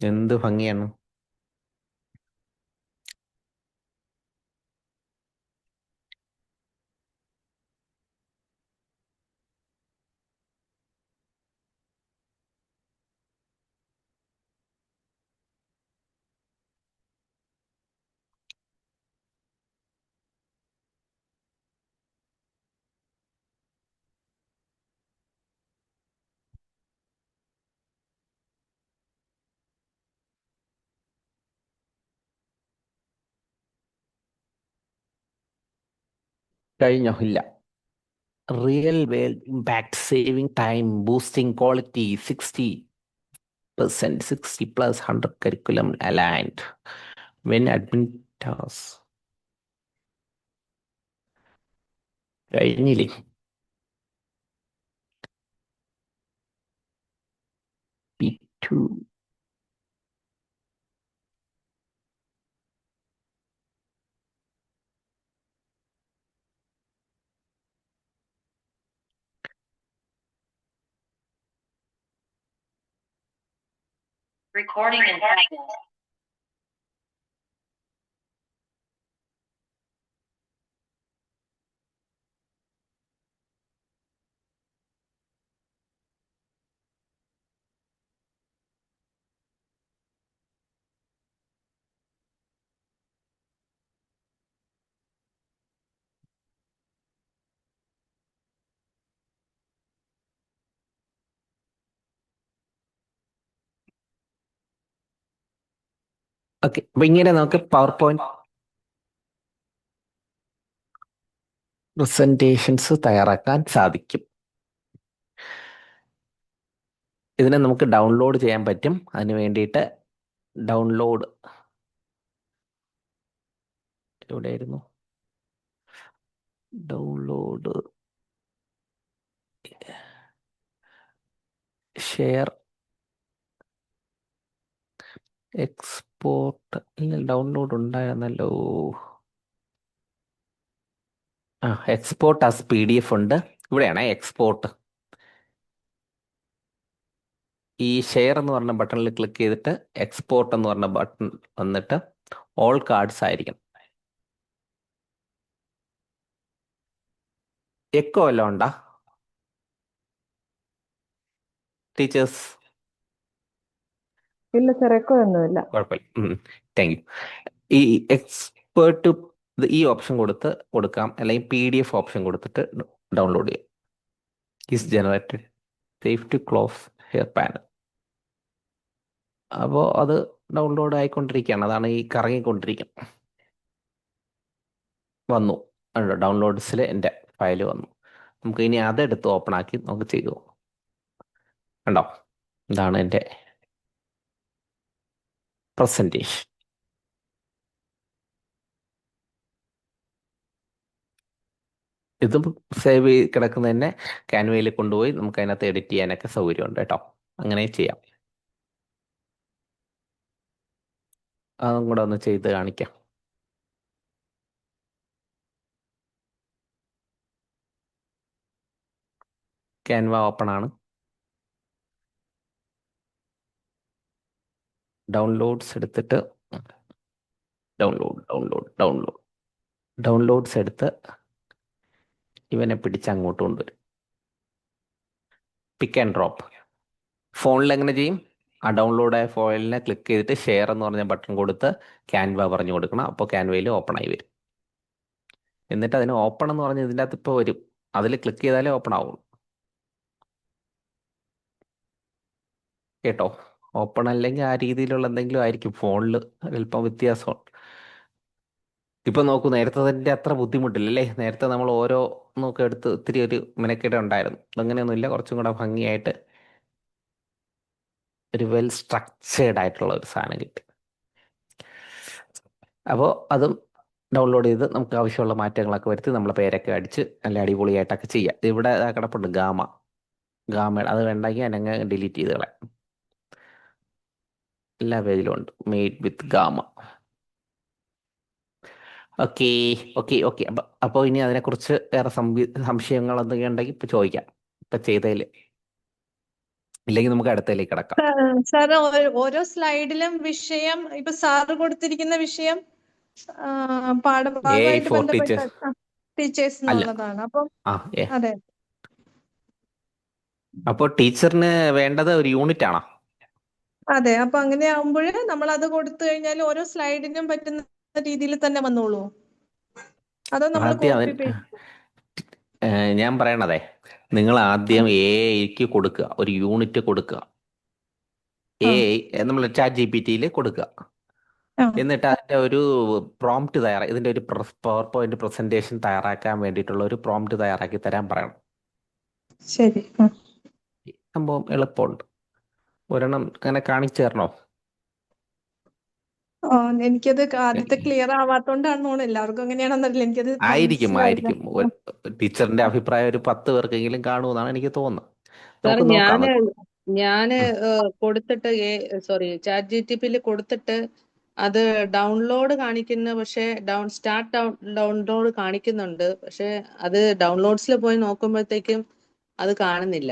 എന്ത് ഭംഗിയാണ്. കഴിഞ്ഞോ? ഇല്ല. Real world impact, saving time, boosting quality, 60 plus 100 curriculum aligned when admin tasks. കഴിഞ്ഞില്ലേ? P2. Recording in progress. Okay, അപ്പൊ ഇങ്ങനെ നമുക്ക് പവർ പോയിന്റ് പ്രസന്റേഷൻസ് തയ്യാറാക്കാൻ സാധിക്കും. ഇതിനെ നമുക്ക് ഡൗൺലോഡ് ചെയ്യാൻ പറ്റും. അതിന് വേണ്ടിയിട്ട് ഡൗൺലോഡ് എവിടെയായിരുന്നു? Download, share, export. ഡൗൺലോഡ് ഉണ്ടായിരുന്നല്ലോ. എക്സ്പോർട്ട് ആസ് PDF ഉണ്ട്. ഇവിടെയാണ് എക്സ്പോർട്ട്. ഈ ഷെയർ എന്ന് പറഞ്ഞ ബട്ടണിൽ ക്ലിക്ക് ചെയ്തിട്ട് എക്സ്പോർട്ട് എന്ന് പറഞ്ഞ ബട്ടൺ വന്നിട്ട് ഓൾ കാർഡ്സ് ആയിരിക്കും. എക്കോ വല്ലതും ഉണ്ടാ ടീച്ചേഴ്സ്? ഇല്ല സാർ, എക്കോ ഒന്നുമില്ല. കുഴപ്പമില്ല, താങ്ക് യു. ഈ എക്സ്പേർട്ട് ഈ ഓപ്ഷൻ കൊടുക്കാം, അല്ലെങ്കിൽ PDF ഓപ്ഷൻ കൊടുത്തിട്ട് ഡൗൺലോഡ് ചെയ്യാം. Is generated safe to close here panel. അപ്പോൾ അത് ഡൗൺലോഡ് ആയിക്കൊണ്ടിരിക്കുകയാണ്. അതാണ് ഈ കറങ്ങിക്കൊണ്ടിരിക്കുന്നത്. വന്നു, ഡൗൺലോഡ്സിൽ എൻ്റെ ഫയൽ വന്നു. നമുക്ക് ഇനി അതെടുത്ത് ഓപ്പൺ ആക്കി നമുക്ക് ചെയ്തു. കണ്ടോ, ഇതാണ് എൻ്റെ പ്രസൻറ്റേഷൻ. ഇതും സേവ് ചെയ്ത് കിടക്കുന്ന തന്നെ ക്യാൻവയിൽ കൊണ്ടുപോയി നമുക്ക് അതിനകത്ത് എഡിറ്റ് ചെയ്യാനൊക്കെ സൗകര്യമുണ്ട് കേട്ടോ. അങ്ങനെ ചെയ്യാം. അതും കൂടെ ഒന്ന് ചെയ്ത് കാണിക്കാം. ക്യാൻവ ഓപ്പൺ ആണ്. ഡൗൺലോഡ്സ് എടുത്തിട്ട് ഡൗൺലോഡ്സ് എടുത്ത് ഇവനെ പിടിച്ച് അങ്ങോട്ട് കൊണ്ടുവരും. പിക്ക് ആൻഡ് ഡ്രോപ്പ്. ഫോണിൽ എങ്ങനെ ചെയ്യും? ആ ഡൗൺലോഡ് ആയ ഫയലിനെ ക്ലിക്ക് ചെയ്തിട്ട് ഷെയർ എന്ന് പറഞ്ഞ ബട്ടൺ കൊടുത്ത് ക്യാൻവ പറഞ്ഞു കൊടുക്കണം. അപ്പോൾ ക്യാൻവയിൽ ഓപ്പൺ ആയി വരും. എന്നിട്ട് അതിന് ഓപ്പൺ എന്ന് പറഞ്ഞ് ഇതിൻ്റെ അകത്ത് ഇപ്പോൾ വരും. അതിൽ ക്ലിക്ക് ചെയ്താലേ ഓപ്പൺ ആവുള്ളൂ. കേട്ടോ? ഓപ്പൺ അല്ലെങ്കിൽ ആ രീതിയിലുള്ള എന്തെങ്കിലും ആയിരിക്കും ഫോണിൽ അല്പം വ്യത്യാസമുണ്ട്. ഇപ്പൊ നോക്കൂ, നേരത്തെ അത്ര ബുദ്ധിമുട്ടില്ല അല്ലേ? നേരത്തെ നമ്മൾ ഓരോ നോക്കി എടുത്ത് ഒത്തിരി ഒരു മെനക്കേട് ഉണ്ടായിരുന്നു. അങ്ങനെയൊന്നുമില്ല, കുറച്ചും കൂടെ ഭംഗിയായിട്ട് ഒരു വെൽ സ്ട്രക്ചേർഡ് ആയിട്ടുള്ള ഒരു സാധനം കിട്ടി. അപ്പോൾ അതും ഡൗൺലോഡ് ചെയ്ത് നമുക്ക് ആവശ്യമുള്ള മാറ്റങ്ങളൊക്കെ വരുത്തി നമ്മളെ പേരൊക്കെ അടിച്ച് നല്ല അടിപൊളിയായിട്ടൊക്കെ ചെയ്യാം. ഇവിടെ ദാ കിടപ്പുണ്ട് ഗാമ അത് വേണ്ടെങ്കിൽ അതിനങ്ങ് ഡിലീറ്റ് ചെയ്ത് കളയാം. എല്ലാ പേജിലും ഉണ്ട് made with gamma. Okay, okay, okay. അപ്പോൾ ഇനി അതിനെക്കുറിച്ച് വേറെ സംശയങ്ങൾ എന്തെങ്കിലും ഉണ്ടെങ്കിൽ ഇപ്പൊ ചോദിക്കാം. ഇപ്പൊ ചെയ്തതിൽ ഇല്ലെങ്കിൽ നമുക്ക് അടുത്തതിലേക്ക് കിടക്കാം. സാർ ഓരോ സ്ലൈഡിലും വിഷയം, ഇപ്പൊ സാറ് കൊടുത്തിരിക്കുന്ന വിഷയം എ പാഠഭാഗമായിട്ട് ഫോർ ബന്ധപ്പെട്ട ടീച്ചേഴ്സ് ടീച്ചേഴ്സ് അല്ല. എന്നുള്ളതാണ്. അപ്പം ആ ഏ അതെ അപ്പോൾ ടീച്ചറിന് വേണ്ടത് ഒരു യൂണിറ്റ് ആണോ? അതെ, അപ്പൊ അങ്ങനെ ആകുമ്പോൾ നമ്മൾ അത് കൊടുത്തു കഴിഞ്ഞാൽ ഓരോ സ്ലൈഡിനും പറ്റുന്ന രീതിയിൽ തന്നെ വന്നോളൂ, അതോ നമ്മൾ ആദ്യം കോപ്പി പേസ്റ്റ്? ഞാൻ പറയണതേ, നിങ്ങൾ ആദ്യം എക്ക് കൊടുക്കുക, ഒരു യൂണിറ്റ് കൊടുക്കുക. ആ നമ്മൾ ചാറ്റ് ജി പി ടിയിൽ കൊടുക്കുക. ആ എന്നിട്ട് അതിന്റെ ഒരു പ്രോംപ്റ്റ് ഇതിന്റെ ഒരു പവർ പോയിന്റ് പ്രസന്റേഷൻ തയ്യാറാക്കാൻ വേണ്ടിയിട്ടുള്ള ഒരു പ്രോംപ്റ്റ് തയ്യാറാക്കി തരാൻ പറയണം. ശരി. സംഭവം എളുപ്പമുണ്ട്. ഒരെണ്ണം അങ്ങനെ കാണിച്ചു തരണോ? ആ, എനിക്കത് ആദ്യത്തെ ക്ലിയർ ആവാത്തോണ്ടാണെന്ന് തോന്നുന്നു, എല്ലാവർക്കും അങ്ങനെയാണെന്നറിയില്ല, എനിക്കത് ആയിരിക്കും, മനസ്സിലായില്ല. ആയിരിക്കും. ടീച്ചറിന്റെ അഭിപ്രായം ഒരു 10 പേർക്കെങ്കിലും കാണുമെന്നാണ് എനിക്ക് തോന്നുന്നത്. സാർ നമുക്ക് നോക്കാം. ഞാന് ഉം. കൊടുത്തിട്ട് ചാറ്റ് ജി ടി പിയിൽ കൊടുത്തിട്ട് അത് ഡൗൺലോഡ് കാണിക്കുന്നു, പക്ഷെ ഡൗൺലോഡ് കാണിക്കുന്നുണ്ട്, പക്ഷെ അത് ഡൗൺലോഡ്സിൽ പോയി നോക്കുമ്പോഴത്തേക്കും അത് കാണുന്നില്ല.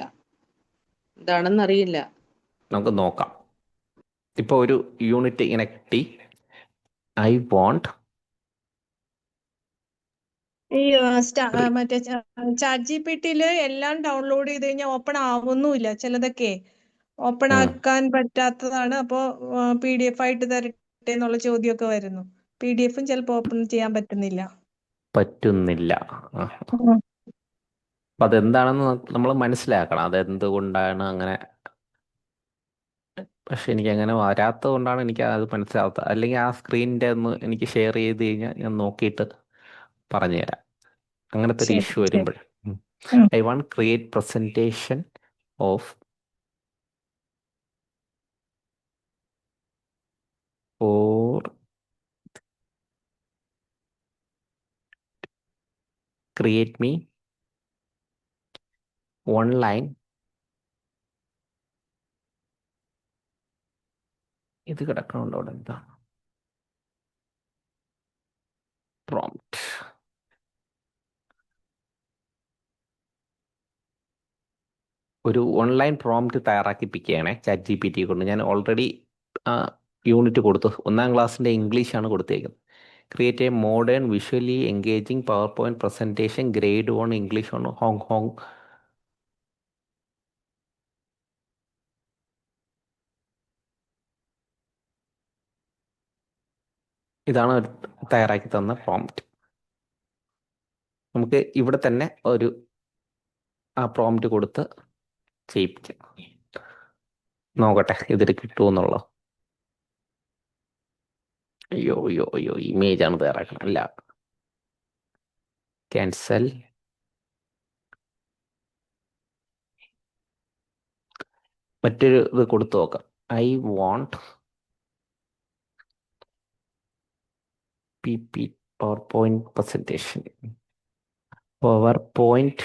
എന്താണെന്നറിയില്ല. നമുക്ക് നോക്കാം. ഇപ്പൊ ഒരു യൂണിറ്റ് ഇങ്ങനെ കിട്ടി. ഐ വോണ്ട് ഈ മറ്റേ ചാറ്റ് ജി പി ടിയില് എല്ലാം ഡൗൺലോഡ് ചെയ്ത് കഴിഞ്ഞാൽ ഓപ്പൺ ആവുന്നുമില്ല, ചിലതൊക്കെ ഓപ്പൺ ആക്കാൻ പറ്റാത്തതാണ്. അപ്പോ PDF ആയിട്ട് തരട്ടെ എന്നുള്ള ചോദ്യമൊക്കെ വരുന്നു. PDF ചിലപ്പോൾ ഓപ്പൺ ചെയ്യാൻ പറ്റുന്നില്ല. പറ്റുന്നില്ല. അപ്പൊ അതെന്താണെന്ന് നമ്മൾ മനസ്സിലാക്കണം, അതെന്തുകൊണ്ടാണ് അങ്ങനെ. പക്ഷെ എനിക്ക് അങ്ങനെ വരാത്തത് കൊണ്ടാണ് എനിക്ക് അത് മനസ്സിലാവാത്തത്. അല്ലെങ്കിൽ ആ സ്ക്രീനിന്റെ ഒന്ന് എനിക്ക് ഷെയർ ചെയ്ത് കഴിഞ്ഞാൽ ഞാൻ നോക്കിയിട്ട് പറഞ്ഞുതരാം. അങ്ങനത്തെ ഒരു ശരി ഇഷ്യൂ ശരി. വരുമ്പോൾ I want create presentation of or create me one line. ഇത് കിടക്കണുണ്ടോ അവിടെ? എന്താ പ്രോംപ്റ്റ്? ഒരു ഓൺലൈൻ പ്രോംപ്റ്റ് തയ്യാറാക്കിപ്പിക്കുകയാണേ ചാറ്റ് ജി പി ടി കൊണ്ട്. ഞാൻ ഓൾറെഡി യൂണിറ്റ് കൊടുത്തു. 1ാം ക്ലാസ്സിൻ്റെ ഇംഗ്ലീഷാണ് കൊടുത്തേക്കുന്നത്. Create a modern visually engaging PowerPoint presentation grade 1 English on Hong Kong. ഇതാണ് തയ്യാറാക്കി തന്ന പ്രോംപ്റ്റ്. നമുക്ക് ഇവിടെ തന്നെ ഒരു ആ പ്രോംപ്റ്റ് കൊടുത്ത് ചെയ്യിപ്പിക്കാം. നോക്കട്ടെ ഇതിൽ കിട്ടുമെന്നുള്ളത്. അയ്യോ അയ്യോ അയ്യോ, ഇമേജ് ആണ് തയ്യാറാക്കണം. അല്ല, ക്യാൻസൽ. മറ്റൊരു ഇത് കൊടുത്തു നോക്കാം. I want P P PowerPoint presentation. PowerPoint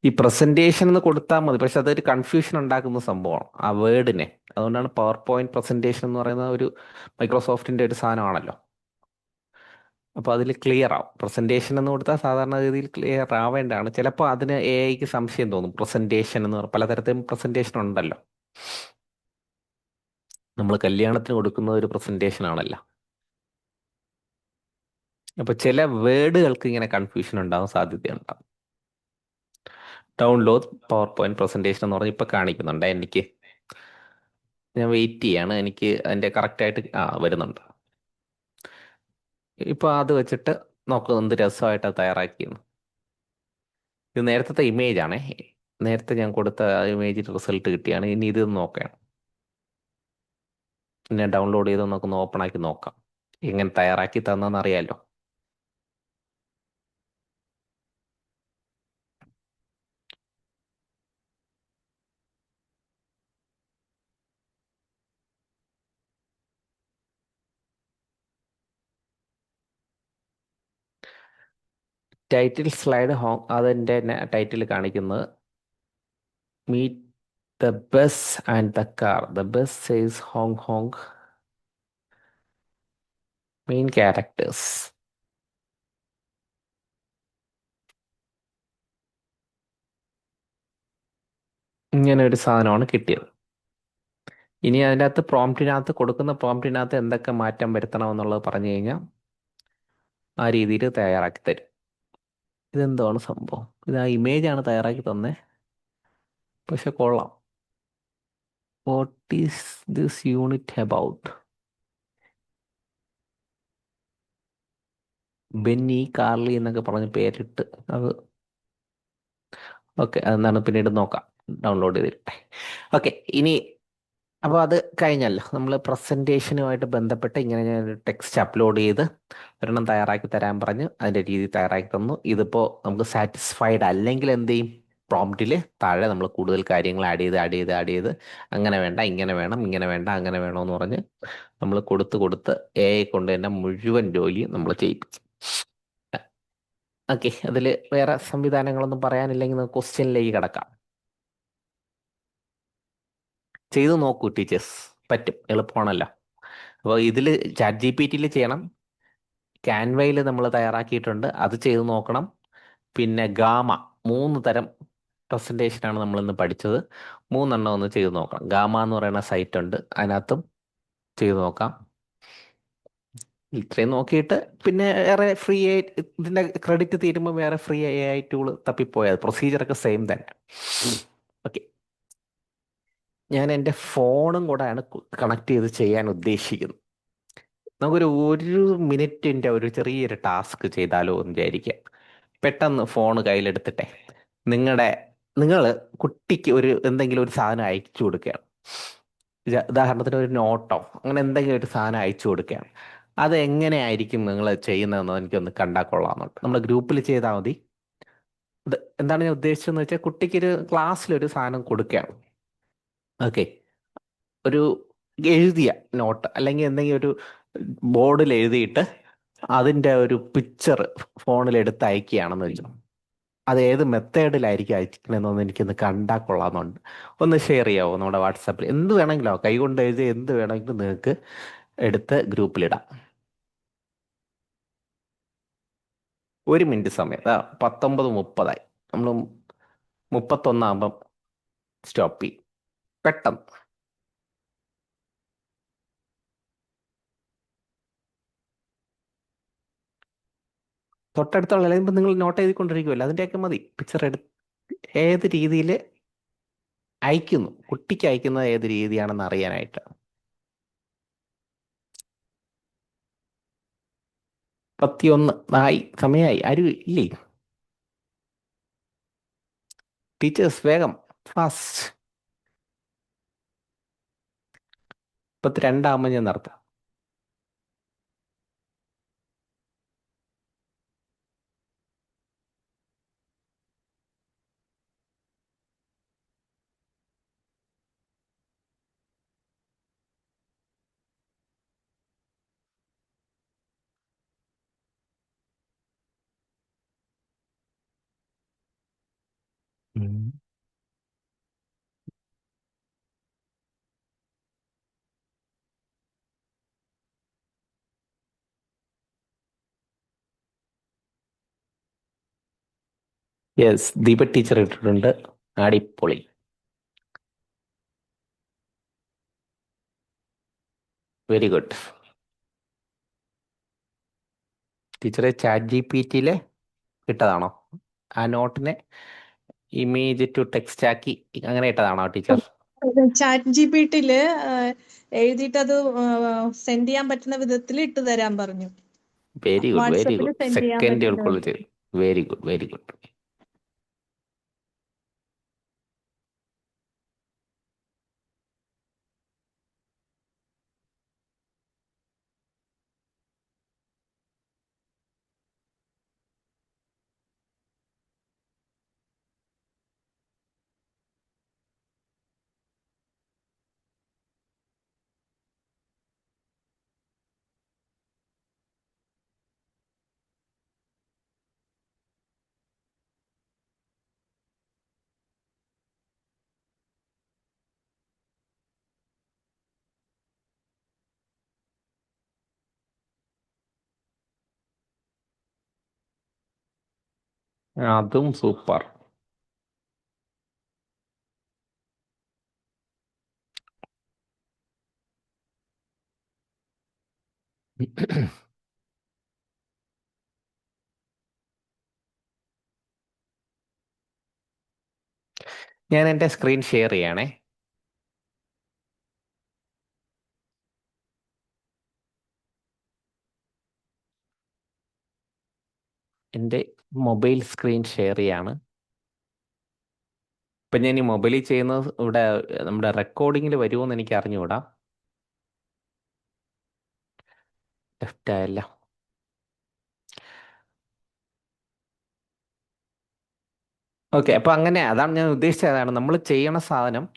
ഈ പ്രസന്റേഷൻ എന്ന് കൊടുത്താൽ മതി, പക്ഷെ അതൊരു കൺഫ്യൂഷൻ ഉണ്ടാക്കുന്ന സംഭവമാണ് ആ വേർഡിനെ. അതുകൊണ്ടാണ് പവർ പോയിന്റ് പ്രസന്റേഷൻ എന്ന് പറയുന്ന ഒരു മൈക്രോസോഫ്റ്റിന്റെ ഒരു സാധനമാണല്ലോ. അപ്പോൾ അതിൽ ക്ലിയർ ആവും. പ്രസന്റേഷൻ എന്ന് കൊടുത്താൽ സാധാരണഗതിയിൽ ക്ലിയർ ആവേണ്ടതാണ്. ചിലപ്പോൾ അതിന് എ ഐക്ക് സംശയം തോന്നും. പ്രസന്റേഷൻ എന്ന് പറഞ്ഞാൽ പലതരത്തിലും പ്രസന്റേഷൻ ഉണ്ടല്ലോ. നമ്മൾ കല്യാണത്തിന് കൊടുക്കുന്ന ഒരു പ്രസന്റേഷൻ ആണല്ലോ. അപ്പൊ ചില വേർഡുകൾക്ക് ഇങ്ങനെ കൺഫ്യൂഷൻ ഉണ്ടാവാൻ സാധ്യതയുണ്ടാവും. ഡൗൺലോഡ് പവർ പോയിന്റ് പ്രസന്റേഷൻ എന്ന് പറഞ്ഞ് ഇപ്പൊ കാണിക്കുന്നുണ്ട് എനിക്ക്. ഞാൻ വെയിറ്റ് ചെയ്യാണ്. എനിക്ക് അതിൻ്റെ കറക്റ്റായിട്ട് വരുന്നുണ്ട്. ഇപ്പോൾ അത് വെച്ചിട്ട് നോക്കുക എന്ത് രസമായിട്ടാണ് തയ്യാറാക്കിയെന്ന്. ഇത് നേരത്തെ ഇമേജ് ആണേ. നേരത്തെ ഞാൻ കൊടുത്ത ഇമേജ് റിസൾട്ട് കിട്ടിയാണ്. ഇനി ഇത് നോക്കാം. പിന്നെ ഡൗൺലോഡ് ചെയ്ത് നമുക്കൊന്ന് ഓപ്പൺ ആക്കി നോക്കാം എങ്ങനെ തയ്യാറാക്കി തന്നെന്ന് അറിയാലോ. ടൈറ്റിൽ സ്ലൈഡ് ഹോം, അതിൻ്റെ ടൈറ്റിൽ കാണിക്കുന്നത് meet the bus and the car. The bus says honk honk main characters. ഇങ്ങനെ ഒരു സാധനമാണ് കിട്ടിയത്. ഇനി അതിൻ്റെ അകത്ത് പ്രോംപ്റ്റിനകത്ത് കൊടുക്കുന്ന പ്രോംപ്റ്റിനകത്ത് എന്തൊക്കെ മാറ്റം വരുത്തണം എന്നുള്ളത് പറഞ്ഞു കഴിഞ്ഞാൽ ആ രീതിയിൽ തയ്യാറാക്കി തരും. ഇതെന്താണ് സംഭവം? ഇത് ആ ഇമേജാണ് തയ്യാറാക്കി തന്നെ, പക്ഷെ കൊള്ളാം. What is this unit about? Benny Carly എന്നൊക്കെ പറഞ്ഞ് പേരിട്ട് അത് ഓക്കെ. അതെന്താണ് പിന്നീട് നോക്കാം, ഡൗൺലോഡ് ചെയ്തിട്ടെ. ഓക്കെ, ഇനി അപ്പോൾ അത് കഴിഞ്ഞല്ലോ. നമ്മൾ പ്രസൻറ്റേഷനുമായിട്ട് ബന്ധപ്പെട്ട് ഇങ്ങനെ ഞാൻ ടെക്സ്റ്റ് അപ്ലോഡ് ചെയ്ത് ഒരെണ്ണം തയ്യാറാക്കി തരാൻ പറഞ്ഞ് അതിൻ്റെ രീതി തയ്യാറാക്കി തന്നു. ഇതിപ്പോൾ നമുക്ക് സാറ്റിസ്ഫൈഡ് അല്ലെങ്കിൽ എന്ത് ചെയ്യും? പ്രോംപ്റ്റിൽ താഴെ നമ്മൾ കൂടുതൽ കാര്യങ്ങൾ ആഡ് ചെയ്ത് അങ്ങനെ വേണ്ട, ഇങ്ങനെ വേണം, ഇങ്ങനെ വേണ്ട, അങ്ങനെ വേണമെന്ന് പറഞ്ഞ് നമ്മൾ കൊടുത്ത് AI കൊണ്ട് തന്നെ മുഴുവൻ ജോലിയും നമ്മൾ ചെയ്യിപ്പിച്ചു. ഓക്കെ, അതിൽ വേറെ സംവിധാനങ്ങളൊന്നും പറയാനില്ലെങ്കിൽ നമുക്ക് ക്വസ്റ്റ്യനിലേക്ക് കിടക്കാം. ചെയ്തു നോക്കൂ ടീച്ചേഴ്സ്, പറ്റും, എളുപ്പമാണല്ലോ. അപ്പോൾ ഇതിൽ ചാറ്റ് GPT ചെയ്യണം. ക്യാൻവയിൽ നമ്മൾ തയ്യാറാക്കിയിട്ടുണ്ട്, അത് ചെയ്ത് നോക്കണം. പിന്നെ ഗാമ, 3 തരം പ്രസൻറ്റേഷനാണ് നമ്മളിന്ന് പഠിച്ചത്. 3 ഒന്ന് ചെയ്ത് നോക്കണം. ഗാമ എന്ന് പറയുന്ന സൈറ്റ് ഉണ്ട്, അതിനകത്തും ചെയ്ത് നോക്കാം. ഇത്രയും നോക്കിയിട്ട് പിന്നെ വേറെ ഫ്രീ ആയി ഇതിൻ്റെ ക്രെഡിറ്റ് തീരുമ്പോൾ വേറെ ഫ്രീ AI ടൂൾ തപ്പിപ്പോയത്. പ്രൊസീജിയറൊക്കെ സെയിം തന്നെ. ഓക്കെ, ഞാൻ എൻ്റെ ഫോണും കൂടെയാണ് കണക്ട് ചെയ്ത് ചെയ്യാൻ ഉദ്ദേശിക്കുന്നത്. നമുക്കൊരു മിനിറ്റിൻ്റെ ഒരു ചെറിയൊരു ടാസ്ക് ചെയ്താലോ എന്ന് വിചാരിക്കുക. പെട്ടെന്ന് ഫോൺ കയ്യിലെടുത്തിട്ടെ നിങ്ങൾ കുട്ടിക്ക് എന്തെങ്കിലും ഒരു സാധനം അയച്ചു കൊടുക്കുകയാണ്. ഉദാഹരണത്തിന് ഒരു നോട്ടോ അങ്ങനെ എന്തെങ്കിലും ഒരു സാധനം അയച്ചു കൊടുക്കുകയാണ്. അത് എങ്ങനെയായിരിക്കും നിങ്ങൾ ചെയ്യുന്നതെന്ന് എനിക്കൊന്ന് കണ്ടാൽ കൊള്ളാമെന്നുണ്ട്. നമ്മുടെ ഗ്രൂപ്പിൽ ചെയ്താൽ മതി. ഇത് എന്താണ് ഞാൻ ഉദ്ദേശിച്ചതെന്ന് വെച്ചാൽ, കുട്ടിക്കൊരു ക്ലാസ്സിലൊരു സാധനം കൊടുക്കുകയാണ്. ഓക്കെ, ഒരു എഴുതിയ നോട്ട് അല്ലെങ്കിൽ എന്തെങ്കിലും ഒരു ബോർഡിൽ എഴുതിയിട്ട് അതിൻ്റെ ഒരു പിക്ചർ ഫോണിൽ എടുത്ത് അയക്കുകയാണെന്ന് വെച്ചു. അത് ഏത് മെത്തേഡിലായിരിക്കും അയക്കണമെന്നൊന്ന് എനിക്കൊന്ന് കണ്ടാൽ കൊള്ളാമെന്നുണ്ട്. ഒന്ന് ഷെയർ ചെയ്യാമോ നമ്മുടെ വാട്സാപ്പിൽ? എന്ത് വേണമെങ്കിലോ, കൈകൊണ്ട് എഴുതി എന്ത് വേണമെങ്കിലും നിങ്ങൾക്ക് എടുത്ത് ഗ്രൂപ്പിലിടാം. 1 മിനിറ്റ് സമയം. 19:30 നമ്മൾ 31 സ്റ്റോപ്പ് ചെയ്യും. പെട്ടെന്ന് തൊട്ടടുത്തുള്ള, അല്ലെങ്കിൽ നിങ്ങൾ നോട്ട് എഴുതിക്കൊണ്ടിരിക്കുമല്ലോ, അതിൻ്റെയൊക്കെ മതി. പിക്ചർ ഏത് രീതിയിൽ അയക്കുന്നു, കുട്ടിക്ക് അയക്കുന്നത് ഏത് രീതിയാണെന്ന് അറിയാനായിട്ട്. 31 ആയി, സമയമായി. ആരും ഇല്ലേ? ടീച്ചേഴ്സ് വേഗം, ഫാസ്റ്റ്. 32 ഞാൻ നടത്താം. യെസ്, ദീപ ടീച്ചർ ഇട്ടിട്ടുണ്ട്. അടിപൊളി. Very good. ടീച്ചറെ ചാറ്റ് GPT ഇട്ടതാണോ ആ നോട്ടിനെ? ഇമേജ് ടു ടെക്സ്റ്റ് ആക്കി അങ്ങനെ ഇട്ടതാണോ ടീച്ചർ? ചാറ്റ് ജിപിടിയില് എഴുതിയിട്ട് അത് സെൻഡ് ചെയ്യാൻ പറ്റുന്ന വിധത്തിൽ ഇട്ട് തരാൻ പറഞ്ഞു. വെരി ഗുഡ്, വെരി വാട്സപ്പിൽ ഗുഡ്. സെൻഡ് ചെയ്യാൻ പറ്റുന്ന സെക്കൻഡുകൾക്കുള്ളിൽ വിധത്തിൽ. ചെയ്തു. Very good, very good. അതും സൂപ്പർ. ഞാൻ എൻ്റെ സ്ക്രീൻ ഷെയർ ചെയ്യണേ. എൻ്റെ മൊബൈൽ സ്ക്രീൻ ഷെയർ ചെയ്യാണ്. ഇപ്പം ഞാൻ ഈ മൊബൈലിൽ ചെയ്യുന്നത് ഇവിടെ നമ്മുടെ റെക്കോർഡിങ്ങിൽ വരുമോ എന്ന് എനിക്ക് അറിഞ്ഞുകൂടാ. ലെഫ്റ്റ് ആയല്ല. ഓക്കെ, അപ്പം അങ്ങനെ അതാണ് ഞാൻ ഉദ്ദേശിച്ചത്. അതാണ് നമ്മൾ ചെയ്യണ സാധനം,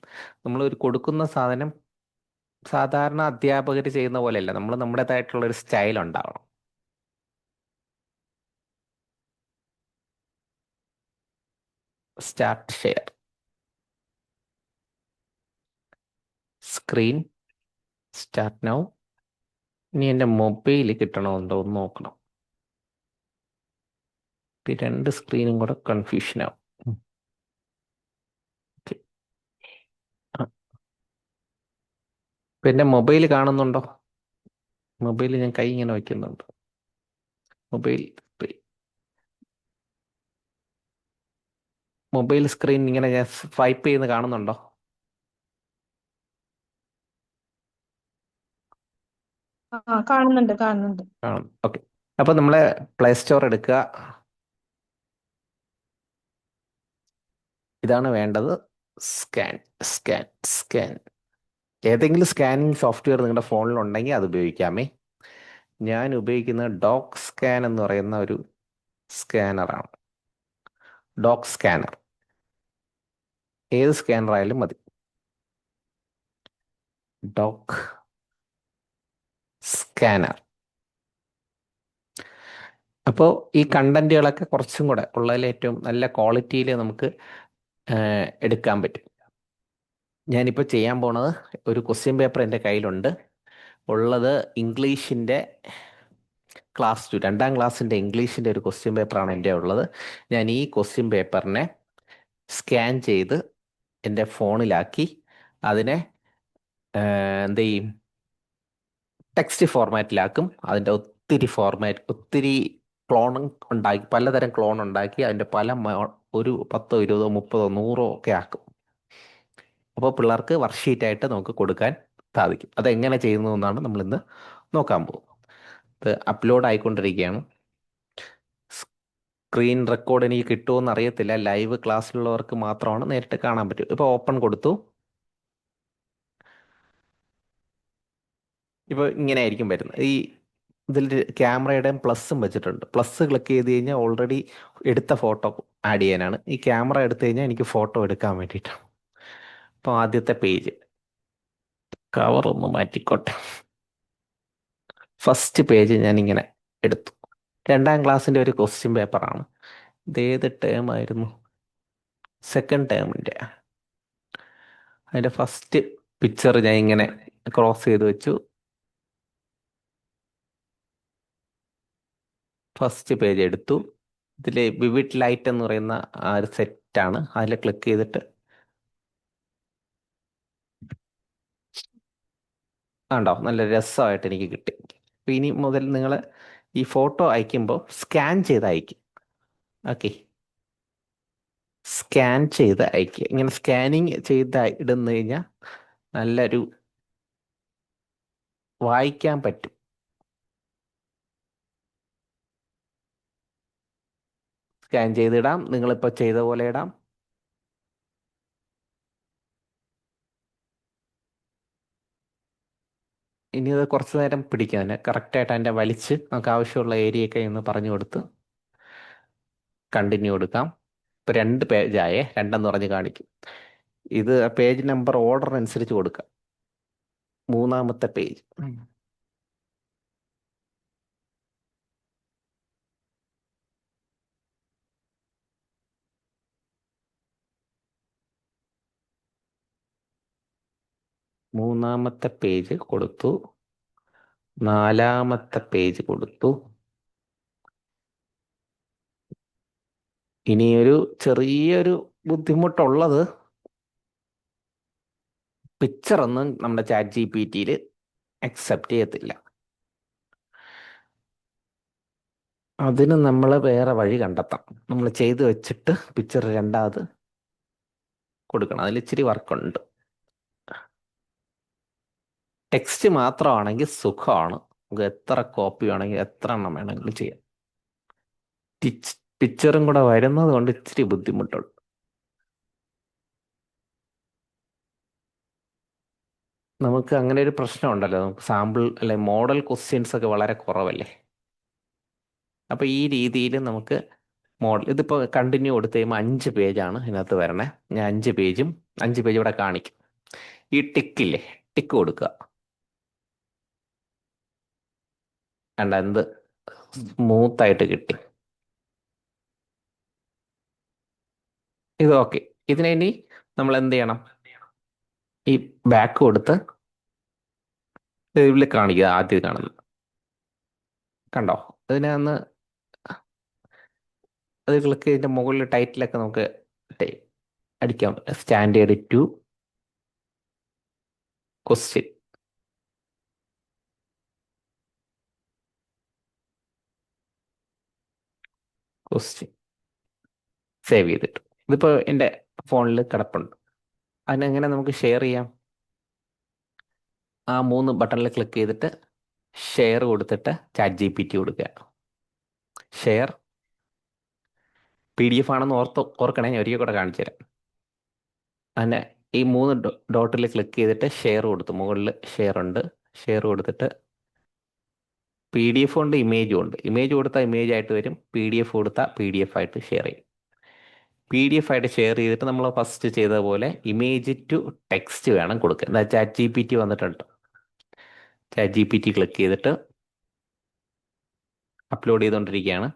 നമ്മൾ ഒരു കൊടുക്കുന്ന സാധനം സാധാരണ അധ്യാപകർ ചെയ്യുന്ന പോലെയല്ല. നമ്മൾ നമ്മുടേതായിട്ടുള്ള ഒരു സ്റ്റൈൽ ഉണ്ടാവണം. Start share screen start now. ഇനി എൻ്റെ മൊബൈൽ കിട്ടണമെന്നുണ്ടോ ഒന്ന് നോക്കണം. ഈ രണ്ട് സ്ക്രീനും കൂടെ കൺഫ്യൂഷൻ ആവും. ഓക്കെ, ഇപ്പം എൻ്റെ മൊബൈൽ കാണുന്നുണ്ടോ? മൊബൈൽ ഞാൻ കൈ ഇങ്ങനെ വയ്ക്കുന്നുണ്ട്. മൊബൈൽ സ്ക്രീൻ ഇങ്ങനെ ഞാൻ സ്വൈപ്പ് ചെയ്യുന്ന കാണുന്നുണ്ടോ? കാണുന്നുണ്ട്. കാണും. ഓക്കെ, അപ്പോൾ നമ്മൾ പ്ലേ സ്റ്റോർ എടുക്കുക. ഇതാണ് വേണ്ടത്. Scan scan scan. ഏതെങ്കിലും സ്കാനിങ് സോഫ്റ്റ്വെയർ നിങ്ങളുടെ ഫോണിൽ ഉണ്ടെങ്കിൽ അത് ഉപയോഗിക്കാമേ. ഞാൻ ഉപയോഗിക്കുന്നത് ഡോക് സ്കാൻ എന്ന് പറയുന്ന ഒരു സ്കാനറാണ്. ഡോക് സ്കാനർ, ഏത് സ്കാനർ ആയാലും മതി. ഡോക് സ്കാനർ. അപ്പോൾ ഈ കണ്ടന്റുകളൊക്കെ കുറച്ചും കൂടെ ഉള്ളതിൽ ഏറ്റവും നല്ല ക്വാളിറ്റിയിൽ നമുക്ക് എടുക്കാൻ പറ്റും. ഞാനിപ്പോൾ ചെയ്യാൻ പോണത് ഒരു ക്വസ്റ്റ്യൻ പേപ്പർ എൻ്റെ കയ്യിലുണ്ട്. ഉള്ളത് ഇംഗ്ലീഷിൻ്റെ ക്ലാസ് 2 2ാം ക്ലാസ്സിൻ്റെ ഇംഗ്ലീഷിൻ്റെ ഒരു ക്വസ്റ്റ്യൻ പേപ്പറാണ് എൻ്റെ ഉള്ളത്. ഞാൻ ഈ ക്വസ്റ്റ്യൻ പേപ്പറിനെ സ്കാൻ ചെയ്ത് എൻ്റെ ഫോണിലാക്കി അതിനെ എന്ത് ചെയ്യും, ടെക്സ്റ്റ് ഫോർമാറ്റിലാക്കും. അതിൻ്റെ ഒത്തിരി ക്ലോൺ ഉണ്ടാക്കി, പലതരം ക്ലോൺ ഉണ്ടാക്കി അതിൻ്റെ ഒരു 10, 20, 30, 100 ഒക്കെ ആക്കും. അപ്പോൾ പിള്ളേർക്ക് വർക്ക്ഷീറ്റായിട്ട് നമുക്ക് കൊടുക്കാൻ സാധിക്കും. അതെങ്ങനെ ചെയ്യുന്നു എന്നാണ് നമ്മളിന്ന് നോക്കാൻ പോകുന്നത്. ഇത് അപ്ലോഡ് ആയിക്കൊണ്ടിരിക്കുകയാണ്. സ്ക്രീൻ റെക്കോർഡ് എനിക്ക് കിട്ടുമോ അറിയത്തില്ല. ലൈവ് ക്ലാസ്സിലുള്ളവർക്ക് മാത്രമാണ് നേരിട്ട് കാണാൻ പറ്റും. ഇപ്പോൾ ഓപ്പൺ കൊടുത്തു. ഇപ്പോൾ ഇങ്ങനെ ആയിരിക്കും വരുന്നത്. ഇതിൽ ക്യാമറയുടെയും പ്ലസ്സും വെച്ചിട്ടുണ്ട്. പ്ലസ് ക്ലിക്ക് ചെയ്ത് കഴിഞ്ഞാൽ ഓൾറെഡി എടുത്ത ഫോട്ടോ ആഡ് ചെയ്യാനാണ്. ഈ ക്യാമറ എടുത്തു കഴിഞ്ഞാൽ എനിക്ക് ഫോട്ടോ എടുക്കാൻ വേണ്ടിയിട്ടാണ്. അപ്പോൾ ആദ്യത്തെ പേജ് കവർ ഒന്ന് മാറ്റിക്കോട്ടെ. ഫസ്റ്റ് പേജ് ഞാനിങ്ങനെ എടുത്തു. 2ാം ക്ലാസ്സിൻ്റെ ഒരു ക്വസ്റ്റ്യൻ പേപ്പറാണ്. ഇതേത് ടേം ആയിരുന്നു? സെക്കൻഡ് ടേമിൻ്റെ. അതിൻ്റെ ഫസ്റ്റ് പിക്ചർ ഞാൻ ഇങ്ങനെ ക്രോസ് ചെയ്ത് വെച്ചു. ഫസ്റ്റ് പേജ് എടുത്തു. ഇതിൽ വിവിഡ് ലൈറ്റ് എന്ന് പറയുന്ന ആ ഒരു സെറ്റാണ്. അതിൽ ക്ലിക്ക് ചെയ്തിട്ട് കണ്ടോ, നല്ല രസമായിട്ട് എനിക്ക് കിട്ടി. അപ്പോൾ ഇനി മുതൽ നിങ്ങൾ ഈ ഫോട്ടോ അയക്കുമ്പോൾ സ്കാൻ ചെയ്ത് അയക്കും. ഓക്കെ, സ്കാൻ ചെയ്ത് അയക്കുക. ഇങ്ങനെ സ്കാനിങ് ചെയ്ത് ഇടുന്നു കഴിഞ്ഞാൽ നല്ലൊരു വായിക്കാൻ പറ്റും. സ്കാൻ ചെയ്തിടാം, നിങ്ങളിപ്പോൾ ചെയ്ത പോലെ ഇടാം. ഇനി ഇത് കുറച്ച് നേരം പിടിക്കും തന്നെ കറക്റ്റായിട്ട് അതിൻ്റെ വലിച്ച് നമുക്ക് ആവശ്യമുള്ള ഏരിയയൊക്കെ ഒന്ന് പറഞ്ഞു കൊടുത്ത് കണ്ടിന്യൂ കൊടുക്കാം. ഇപ്പോൾ 2 പേജായേ, 2 പറഞ്ഞ് കാണിക്കും. ഇത് പേജ് നമ്പർ ഓർഡറിനനുസരിച്ച് കൊടുക്കാം. 3-ാമത്തെ പേജ്. 3-ാമത്തെ പേജ് കൊടുത്തു. 4-ാമത്തെ പേജ് കൊടുത്തു. ഇനിയൊരു ചെറിയൊരു ബുദ്ധിമുട്ടുള്ളത് പിക്ചറൊന്നും നമ്മുടെ ChatGPT അക്സെപ്റ്റ് ചെയ്യത്തില്ല. അതിന് നമ്മൾ വേറെ വഴി കണ്ടെത്താം. നമ്മൾ ചെയ്ത് വെച്ചിട്ട് പിക്ചർ രണ്ടാമത് കൊടുക്കണം. അതിൽ ഇച്ചിരി വർക്കുണ്ട്. ടെക്സ്റ്റ് മാത്രമാണെങ്കിൽ സുഖമാണ്, നമുക്ക് എത്ര കോപ്പി വേണമെങ്കിൽ എത്ര എണ്ണം വേണമെങ്കിലും ചെയ്യാം. പിക്ചറും കൂടെ വരുന്നത് കൊണ്ട് ഇച്ചിരി ബുദ്ധിമുട്ടുണ്ട്. നമുക്ക് അങ്ങനെ ഒരു പ്രശ്നമുണ്ടല്ലോ, നമുക്ക് സാമ്പിൾ അല്ലെ മോഡൽ ക്വസ്റ്റ്യൻസ് ഒക്കെ വളരെ കുറവല്ലേ. അപ്പോൾ ഈ രീതിയിൽ നമുക്ക് മോഡൽ ഇതിപ്പോൾ കണ്ടിന്യൂ കൊടുത്തു കഴിയുമ്പോൾ 5 പേജാണ് ഇതിനകത്ത് വരണേ. ഞാൻ 5 പേജും 5 പേജ് ഇവിടെ കാണിക്കും. ഈ ടിക്കില്ലേ, ടിക്ക് കൊടുക്കുക. കണ്ട എന്ത് സ്മൂത്തായിട്ട് കിട്ടി. ഇത് ഓക്കെ. ഇതിനെ ഇനി നമ്മൾ എന്ത് ചെയ്യണം? ഈ ബാക്ക് കൊടുത്ത് ഇതിൽ കാണിക്കുക. ആദ്യം കാണുന്നത് കണ്ടോ, അതിനൊന്ന് അത് ക്ലിക്ക് ചെയ്തിട്ട് മുകളിൽ ടൈറ്റിലൊക്കെ നമുക്ക് അടിക്കാം. Standard 2 question. സേവ് ചെയ്തിട്ട് ഇതിപ്പോൾ എൻ്റെ ഫോണിൽ കിടപ്പുണ്ട്. അതിനെങ്ങനെ നമുക്ക് ഷെയർ ചെയ്യാം? ആ 3 ബട്ടണിൽ ക്ലിക്ക് ചെയ്തിട്ട് ഷെയർ കൊടുത്തിട്ട് ChatGPT കൊടുക്കുക. ഷെയർ PDF ആണെന്ന് ഓർക്കണേ, ഞാൻ ഒരിക്കൽ കൂടെ കാണിച്ചു തരാം. അങ്ങനെ ഈ 3 ഡോട്ടിൽ ക്ലിക്ക് ചെയ്തിട്ട് ഷെയർ കൊടുത്തു. മുകളിൽ ഷെയർ ഉണ്ട്. ഷെയർ കൊടുത്തിട്ട് PDF ഉണ്ട്, ഇമേജും ഉണ്ട്. ഇമേജ് കൊടുത്താൽ ഇമേജ് ആയിട്ട് വരും, PDF കൊടുത്താൽ PDF ആയിട്ട് ഷെയർ ചെയ്യും. PDF ആയിട്ട് ഷെയർ ചെയ്തിട്ട് നമ്മൾ ഫസ്റ്റ് ചെയ്ത പോലെ ഇമേജ് ടു ടെക്സ്റ്റ് വേണം കൊടുക്കുക. എന്താ ChatGPT വന്നിട്ടുണ്ട്. ChatGPT ക്ലിക്ക് ചെയ്തിട്ട് അപ്ലോഡ് ചെയ്തുകൊണ്ടിരിക്കുകയാണ്.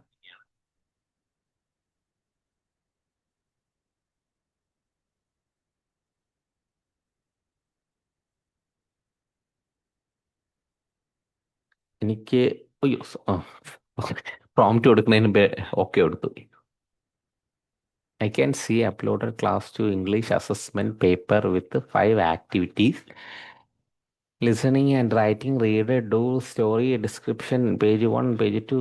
എനിക്ക് അയ്യോ പ്രോംപ്റ്റ് കൊടുക്കുന്നതിന് മുമ്പേ ഓക്കെ കൊടുത്തു. I can see uploaded class to English assessment paper with 5 activities. Listening and writing, read, do, story, description, page 1, page 2.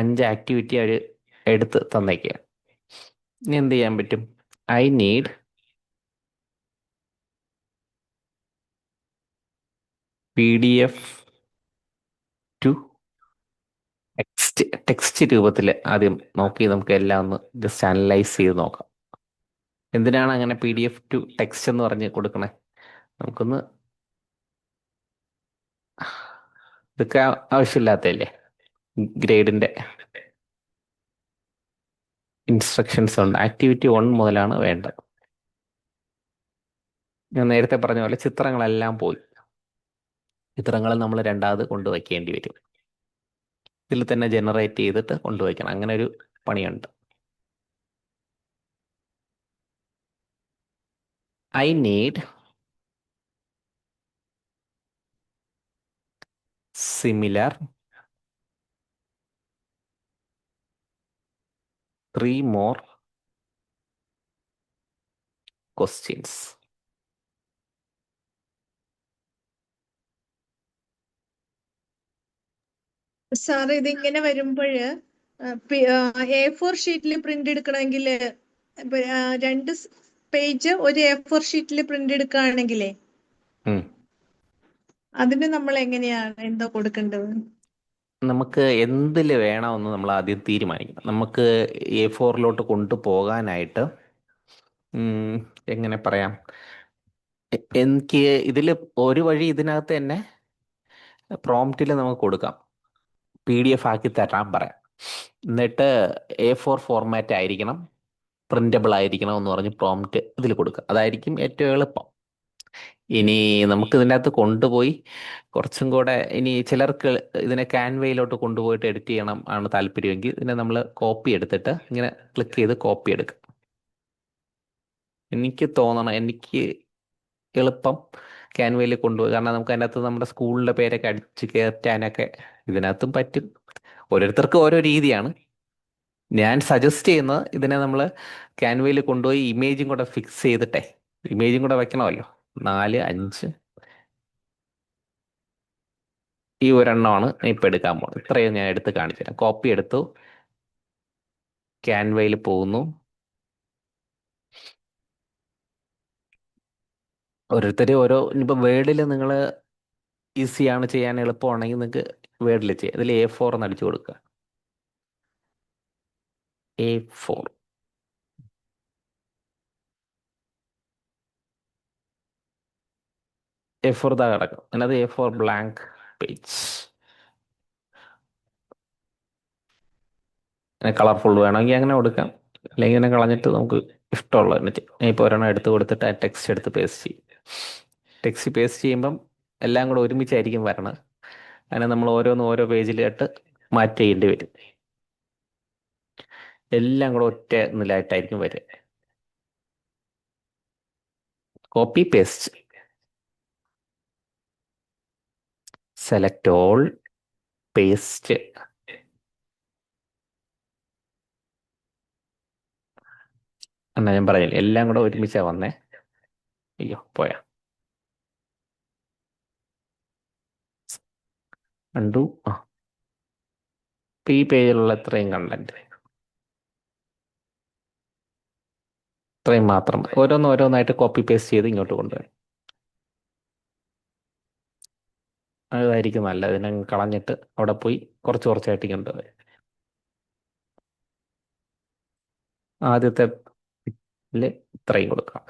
5 activity അവർ എടുത്ത് തന്നേക്കുക. ഇനി എന്ത് ചെയ്യാൻ പറ്റും? I need PDF to text രൂപത്തിൽ ആദ്യം നോക്കി നമുക്ക് എല്ലാം ഒന്ന് ജസ്റ്റ് അനലൈസ് ചെയ്ത് നോക്കാം. എന്തിനാണ് അങ്ങനെ PDF ടു ടെക്സ്റ്റ് എന്ന് പറഞ്ഞ് കൊടുക്കണേ? നമുക്കൊന്ന് ഇതൊക്കെ ആവശ്യമില്ലാത്തല്ലേ. ഗ്രേഡിൻ്റെ ഇൻസ്ട്രക്ഷൻസ് ഉണ്ട്. ആക്ടിവിറ്റി 1 മുതലാണ് വേണ്ടത്. ഞാൻ നേരത്തെ പറഞ്ഞ പോലെ ചിത്രങ്ങളെല്ലാം പോയി. ചിത്രങ്ങൾ നമ്മൾ രണ്ടാമത് കൊണ്ടുവയ്ക്കേണ്ടി വരും. ഇതിൽ തന്നെ ജനറേറ്റ് ചെയ്തിട്ട് കൊണ്ടുവയ്ക്കണം. അങ്ങനെ ഒരു പണിയുണ്ട്. I need similar 3 more questions. Sir ഇതിങ്ങനെ വരുമ്പോഴ് A4 ഷീറ്റിൽ പ്രിന്റ് എടുക്കണമെങ്കിൽ 2 പേജ് ഒരു A4 ഷീറ്റിൽ പ്രിന്റ് എടുക്കുകയാണെങ്കിലേ ഉം. അതിന് നമ്മൾ എങ്ങനെയാണ് എന്താ കൊടുക്കേണ്ടത്? നമുക്ക് എന്തിൽ വേണമെന്ന് നമ്മൾ ആദ്യം തീരുമാനിക്കണം. നമുക്ക് A4 കൊണ്ടുപോകാനായിട്ട് എങ്ങനെ പറയാം, എനിക്ക് ഇതിൽ ഒരു വഴി ഇതിനകത്ത് തന്നെ പ്രോംപ്റ്റിൽ നമുക്ക് കൊടുക്കാം, PDF ആക്കി തരാൻ പറയാം. എന്നിട്ട് A4 ഫോർമാറ്റ് ആയിരിക്കണം, പ്രിന്റബിൾ ആയിരിക്കണം എന്ന് പറഞ്ഞ് പ്രോംപ്റ്റ് ഇതിൽ കൊടുക്കുക. അതായിരിക്കും ഏറ്റവും എളുപ്പം. ഇനി നമുക്ക് ഇതിൻ്റെ അകത്ത് കൊണ്ടുപോയി കുറച്ചും കൂടെ, ഇനി ചിലർക്ക് ഇതിനെ ക്യാൻവയിലോട്ട് കൊണ്ടുപോയിട്ട് എഡിറ്റ് ചെയ്യണം ആണ് താല്പര്യമെങ്കിൽ ഇതിനെ നമ്മൾ കോപ്പി എടുത്തിട്ട് ഇങ്ങനെ ക്ലിക്ക് ചെയ്ത് കോപ്പി എടുക്കാം. എനിക്ക് എളുപ്പം ക്യാൻവയിൽ കൊണ്ടുപോയി, കാരണം നമുക്ക് അതിനകത്ത് നമ്മുടെ സ്കൂളിൻ്റെ പേരൊക്കെ അടിച്ച് കയറ്റാനൊക്കെ ഇതിനകത്തും പറ്റും. ഓരോരുത്തർക്കും ഓരോ രീതിയാണ്. ഞാൻ സജസ്റ്റ് ചെയ്യുന്നത് ഇതിനെ നമ്മൾ ക്യാൻവയിൽ കൊണ്ടുപോയി ഇമേജും കൂടെ ഫിക്സ് ചെയ്തിട്ടെ, ഇമേജും കൂടെ വെക്കണമല്ലോ. 4, 5 ഈ ഒരെണ്ണമാണ് ഇപ്പം എടുക്കാൻ പോകുന്നത്. ഇത്രയും ഞാൻ എടുത്ത് കാണിച്ചു തരാം. കോപ്പി എടുത്തു, ക്യാൻവയിൽ പോകുന്നു. ഓരോരുത്തർ ഓരോ, ഇനിയിപ്പോൾ വേർഡിൽ നിങ്ങൾ ഈസിയാണ് ചെയ്യാൻ എളുപ്പമാണെങ്കിൽ നിങ്ങൾക്ക് വേർഡിൽ ചെയ്യാം. ഇതിൽ A4 എന്ന് അടിച്ചു കൊടുക്കുക. A4 ഇതാ കിടക്കും. അതിനകത്ത് A4 ബ്ലാങ്ക് പേജ്. കളർഫുൾ വേണമെങ്കിൽ അങ്ങനെ കൊടുക്കാം, അല്ലെങ്കിൽ ഇങ്ങനെ കളഞ്ഞിട്ട് നമുക്ക് ഇഷ്ടമുള്ളത് തന്നെ ചെയ്യാം. ഇപ്പോൾ ഒരെണ്ണം എടുത്ത് കൊടുത്തിട്ട് ആ ടെക്സ്റ്റ് എടുത്ത് പേസ്റ്റ് ചെയ്യും. ടെക്സ്റ്റ് പേസ്റ്റ് ചെയ്യുമ്പം എല്ലാം കൂടെ ഒരുമിച്ചായിരിക്കും വരണത്. അങ്ങനെ നമ്മൾ ഓരോ പേജിലായിട്ട് മാറ്റ് ചെയ്യേണ്ടി വരും. എല്ലാം കൂടെ ഒറ്റ നിലായിട്ടായിരിക്കും വരിക. Copy paste, select all, paste. എന്നാ ഞാൻ പറഞ്ഞില്ലേ, എല്ലാം കൂടെ ഒരുമിച്ചാ വന്നേ. അയ്യോ പോയാ, കണ്ടു. ഈ പേജിലുള്ള ഇത്രയും കണ്ടന്റ്, ഇത്രയും മാത്രം ഓരോന്നായിട്ട് കോപ്പി പേസ്റ്റ് ചെയ്ത് ഇങ്ങോട്ട് കൊണ്ടുവരും. അതായിരിക്കും നല്ലത്. ഇതിനെ കളഞ്ഞിട്ട് അവിടെ പോയി കുറച്ചായിട്ട് കൊണ്ടുവരും. ആദ്യത്തെ ഇത്രയും കൊടുക്കാം,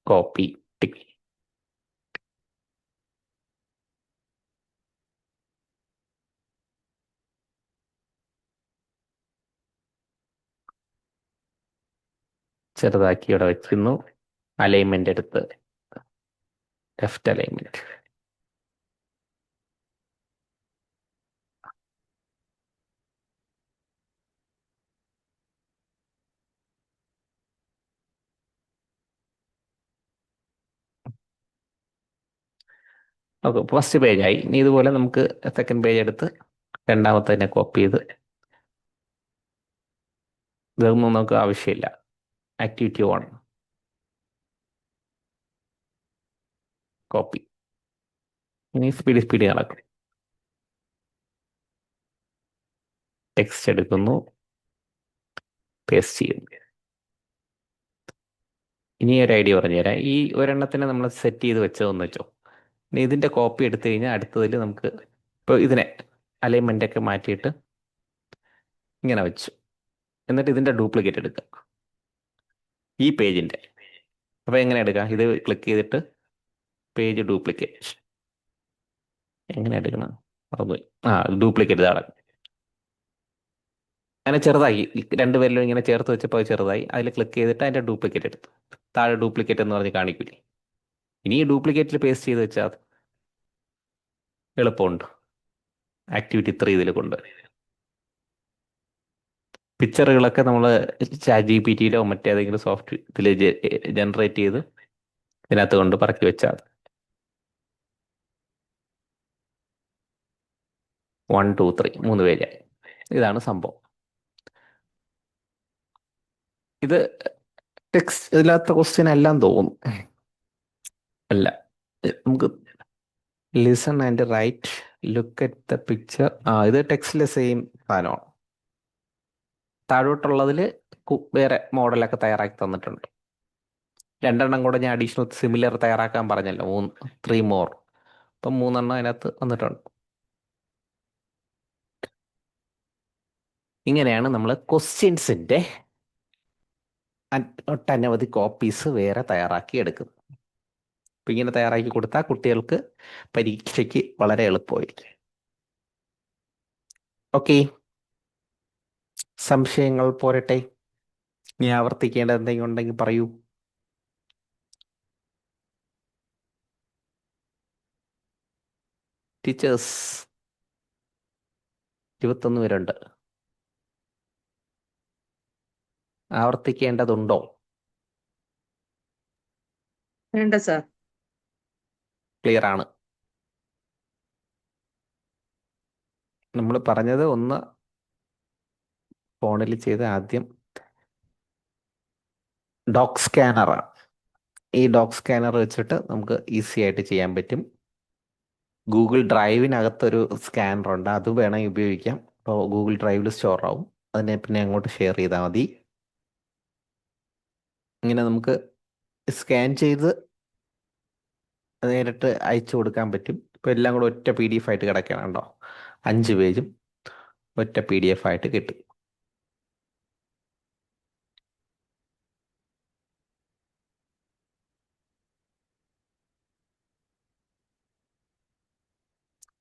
കോപ്പി ടിക്ക്. ചെറുതാക്കി ഇവിടെ വെക്കുന്നു. അലൈൻമെന്റ് എടുത്ത് ലെഫ്റ്റ് അലൈൻമെന്റ്. ഓക്കെ, ഫസ്റ്റ് പേജായി. ഇനി ഇതുപോലെ നമുക്ക് സെക്കൻഡ് പേജ് എടുത്ത് രണ്ടാമത്തെ തന്നെ കോപ്പി ചെയ്ത്, ഇതൊന്നും നമുക്ക് ആവശ്യമില്ല. Activity 1 copy. ഇനി സ്പീഡ് നടക്കും. ടെക്സ്റ്റ് എടുക്കുന്നു, പേസ്റ്റ് ചെയ്യുന്നു. ഇനി ഒരു ഐഡിയ പറഞ്ഞുതരാം. ഈ ഒരെണ്ണത്തിനെ നമ്മൾ സെറ്റ് ചെയ്ത് വെച്ചതെന്ന് വെച്ചോ. ഇനി ഇതിന്റെ കോപ്പി എടുത്തു കഴിഞ്ഞാൽ അടുത്തതിൽ നമുക്ക് ഇപ്പോൾ ഇതിനെ അലൈൻമെന്റ് ഒക്കെ മാറ്റിയിട്ട് ഇങ്ങനെ വെച്ചു. എന്നിട്ട് ഇതിന്റെ ഡ്യൂപ്ലിക്കേറ്റ് എടുക്കുക, ഈ പേജിന്റെ. അപ്പോൾ എങ്ങനെ എടുക്കാം? ഇത് ക്ലിക്ക് ചെയ്തിട്ട് പേജ് ഡ്യൂപ്ലിക്കേറ്റ് എങ്ങനെ എടുക്കണം? ഡ്യൂപ്ലിക്കേറ്റ് ഇതാണ്. അങ്ങനെ ചെറുതായി രണ്ടുപേരിലും ഇങ്ങനെ ചേർത്ത് വെച്ചപ്പോൾ അത് ചെറുതായി. അതിൽ ക്ലിക്ക് ചെയ്തിട്ട് അതിന്റെ ഡ്യൂപ്ലിക്കേറ്റ് എടുത്തു. താഴെ ഡ്യൂപ്ലിക്കേറ്റ് എന്ന് പറഞ്ഞ് കാണിക്കില്ലേ. ഇനി ഈ ഡ്യൂപ്ലിക്കേറ്റിൽ പേസ്റ്റ് ചെയ്ത് വെച്ചാൽ അത് എളുപ്പമുണ്ട്. ആക്ടിവിറ്റി 3 ഇതിൽ കൊണ്ട് പിക്ചറുകളൊക്കെ നമ്മൾ ChatGPT-യിലോ മറ്റേതെങ്കിലും സോഫ്റ്റ് ഇതിൽ ജനറേറ്റ് ചെയ്ത് ഇതിനകത്ത് കൊണ്ട് പറക്കി വെച്ചാൽ 1, 2, 3 3 പേജായി. ഇതാണ് സംഭവം. ഇത് ടെക്സ്റ്റ് ഇതിനകത്ത ക്വസ്റ്റ്യൻ എല്ലാം തോന്നും. അല്ല, നമുക്ക് listen and write, look at the picture. ഇത് ടെക്സ്റ്റിലെ സെയിം സാധനമാണ്. താഴോട്ടുള്ളതിൽ വേറെ മോഡലൊക്കെ തയ്യാറാക്കി തന്നിട്ടുണ്ട്. 2 കൂടെ ഞാൻ അഡീഷണൽ സിമിലർ തയ്യാറാക്കാൻ പറഞ്ഞല്ലോ, 3 മോർ. അപ്പം 3 അതിനകത്ത് വന്നിട്ടുണ്ട്. ഇങ്ങനെയാണ് നമ്മൾ ക്വസ്റ്റ്യൻസിൻ്റെ ഒട്ടനവധി കോപ്പീസ് വേറെ തയ്യാറാക്കി എടുക്കുന്നത്. അപ്പം ഇങ്ങനെ തയ്യാറാക്കി കൊടുത്താൽ കുട്ടികൾക്ക് പരീക്ഷയ്ക്ക് വളരെ എളുപ്പമായിരിക്കും. ഓക്കെ, സംശയങ്ങൾ പോരട്ടെ? ഇനി ആവർത്തിക്കേണ്ടത് എന്തെങ്കിലും ഉണ്ടെങ്കിൽ പറയൂ. ടീച്ചേഴ്സ് 21 പേരുണ്ട്. ആവർത്തിക്കേണ്ടതുണ്ടോ? വേണ്ട സാർ. ക്ലിയർ ആണ്. നമ്മൾ പറഞ്ഞത് ഒന്ന് ഫോണിൽ ചെയ്ത് ആദ്യം ഡോക് സ്കാനറാണ്. ഈ ഡോക് സ്കാനർ വെച്ചിട്ട് നമുക്ക് ഈസി ആയിട്ട് ചെയ്യാൻ പറ്റും. ഗൂഗിൾ ഡ്രൈവിനകത്തൊരു സ്കാനർ ഉണ്ട്, അത് വേണമെങ്കിൽ ഉപയോഗിക്കാം. അപ്പോൾ ഗൂഗിൾ ഡ്രൈവിൽ സ്റ്റോർ ആവും, അതിനെ പിന്നെ അങ്ങോട്ട് ഷെയർ ചെയ്താൽ മതി. ഇങ്ങനെ നമുക്ക് സ്കാൻ ചെയ്ത് നേരിട്ട് അയച്ചു കൊടുക്കാൻ പറ്റും. ഇപ്പോൾ എല്ലാം കൂടെ ഒറ്റ PDF ആയിട്ട് കിടക്കണം കേട്ടോ. 5 പേജും ഒറ്റ PDF ആയിട്ട് കിട്ടും.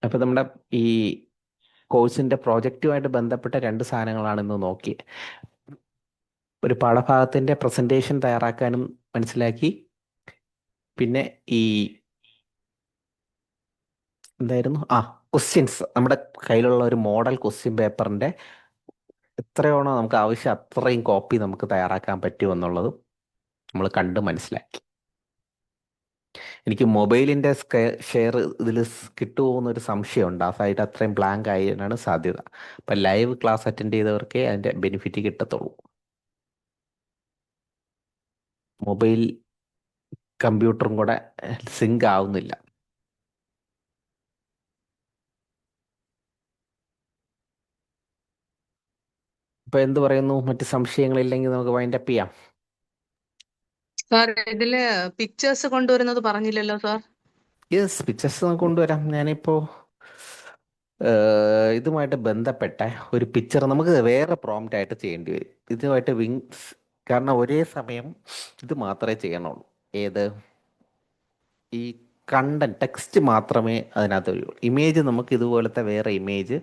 അപ്പോൾ നമ്മുടെ ഈ കോഴ്സിൻ്റെ പ്രോജക്റ്റുമായിട്ട് ബന്ധപ്പെട്ട 2 സാധനങ്ങളാണ് ഇന്ന് നോക്കിയത്. ഒരു പാഠഭാഗത്തിൻ്റെ പ്രസൻറ്റേഷൻ തയ്യാറാക്കാനും മനസ്സിലാക്കി. പിന്നെ ഈ എന്തായിരുന്നു, ക്വസ്റ്റ്യൻസ്, നമ്മുടെ കയ്യിലുള്ള ഒരു മോഡൽ ക്വസ്റ്റ്യൻ പേപ്പറിൻ്റെ എത്രയാണോ നമുക്ക് ആവശ്യം അത്രയും കോപ്പി നമുക്ക് തയ്യാറാക്കാൻ പറ്റുമെന്നുള്ളതും നമ്മൾ കണ്ട് മനസ്സിലാക്കി. എനിക്ക് മൊബൈലിൻ്റെ ഷെയർ ഇതിൽ കിട്ടുമോയെന്നൊരു സംശയമുണ്ട്. ആ സൈറ്റ് അത്രയും ബ്ലാങ്ക് ആയതിനാണ് സാധ്യത. അപ്പം ലൈവ് ക്ലാസ് അറ്റൻഡ് ചെയ്തവർക്കേ അതിൻ്റെ ബെനിഫിറ്റ് കിട്ടത്തുള്ളൂ. മൊബൈൽ കമ്പ്യൂട്ടറും കൂടെ സിങ്ക് ആവുന്നില്ല. ഇപ്പൊ എന്ത് പറയുന്നു? മറ്റ് സംശയങ്ങളില്ലെങ്കിൽ നമുക്ക് വൈൻഡ് അപ്പ് ചെയ്യാം. സാർ ഇതില് പിക്ചേഴ്സ് കൊണ്ടുവരുന്നത് പറഞ്ഞില്ലല്ലോ സാർ. യെസ്, പിക്ചേഴ്സ് നമുക്ക് കൊണ്ടുവരാം. ഞാനിപ്പോൾ ഇതുമായിട്ട് ബന്ധപ്പെട്ട ഒരു പിക്ചർ നമുക്ക് വേറെ പ്രോംപ്റ്റ് ആയിട്ട് ചെയ്യേണ്ടി വരും. ഇതുമായിട്ട് വിങ്സ്, കാരണം ഒരേ സമയം ഇത് മാത്രമേ ചെയ്യണുള്ളൂ. ഏത്? ഈ കണ്ടന്റ് ടെക്സ്റ്റ് മാത്രമേ അതിനകത്ത് വരുള്ളൂ. ഇമേജ് നമുക്ക് ഇതുപോലത്തെ വേറെ ഇമേജ്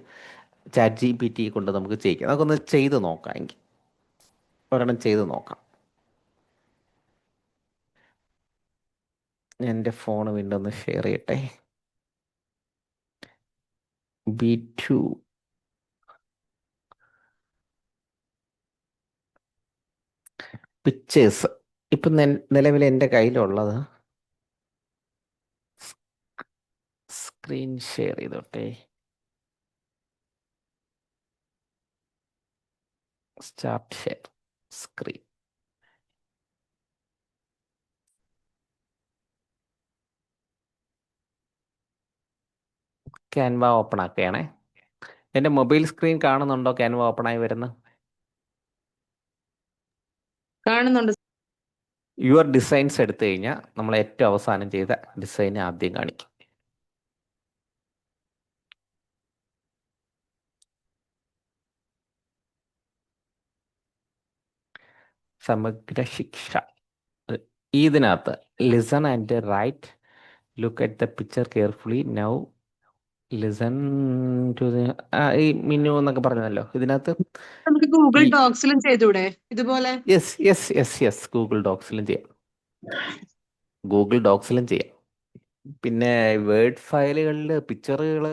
ChatGPT കൊണ്ട് നമുക്ക് ചെയ്യിക്കാം. നമുക്കൊന്ന് ചെയ്ത് നോക്കാം. എങ്കിൽ ഒരെണ്ണം ചെയ്ത് നോക്കാം. ഞാൻ എൻ്റെ ഫോൺ വീണ്ടും ഒന്ന് ഷെയർ ചെയ്യട്ടെ. B2 പിക്ചേഴ്സ് ഇപ്പം നിലവിൽ എൻ്റെ കയ്യിലുള്ളത് സ്ക്രീൻ ഷെയർ ചെയ്തോട്ടെ. Start share screen. Canva open ആക്കുകയാണേ. എൻ്റെ മൊബൈൽ സ്ക്രീൻ കാണുന്നുണ്ടോ? ക്യാൻവ ഓപ്പൺ ആയി വരുന്നത് കാണുന്നുണ്ട്. യുവർ ഡിസൈൻസ് എടുത്തു കഴിഞ്ഞാൽ നമ്മൾ ഏറ്റവും അവസാനം ചെയ്ത ഡിസൈൻ ആദ്യം കാണിക്കും. സമഗ്ര ശിക്ഷ. ഇതിനകത്ത് listen and write, look at the picture carefully, now listen to ഈ മിന്നു എന്നൊക്കെ പറഞ്ഞല്ലോ. ഇതിനകത്ത് നമുക്ക് ഗൂഗിൾ ഡോക്സിലും ചെയ്തൂടെ ഇതുപോലെ? Yes yes yes yes, Google ഡോക്സിലും ചെയ്യാം. ഗൂഗിൾ ഡോക്സിലും ചെയ്യാം. പിന്നെ വേർഡ് ഫയലുകളിൽ പിക്ചറുകൾ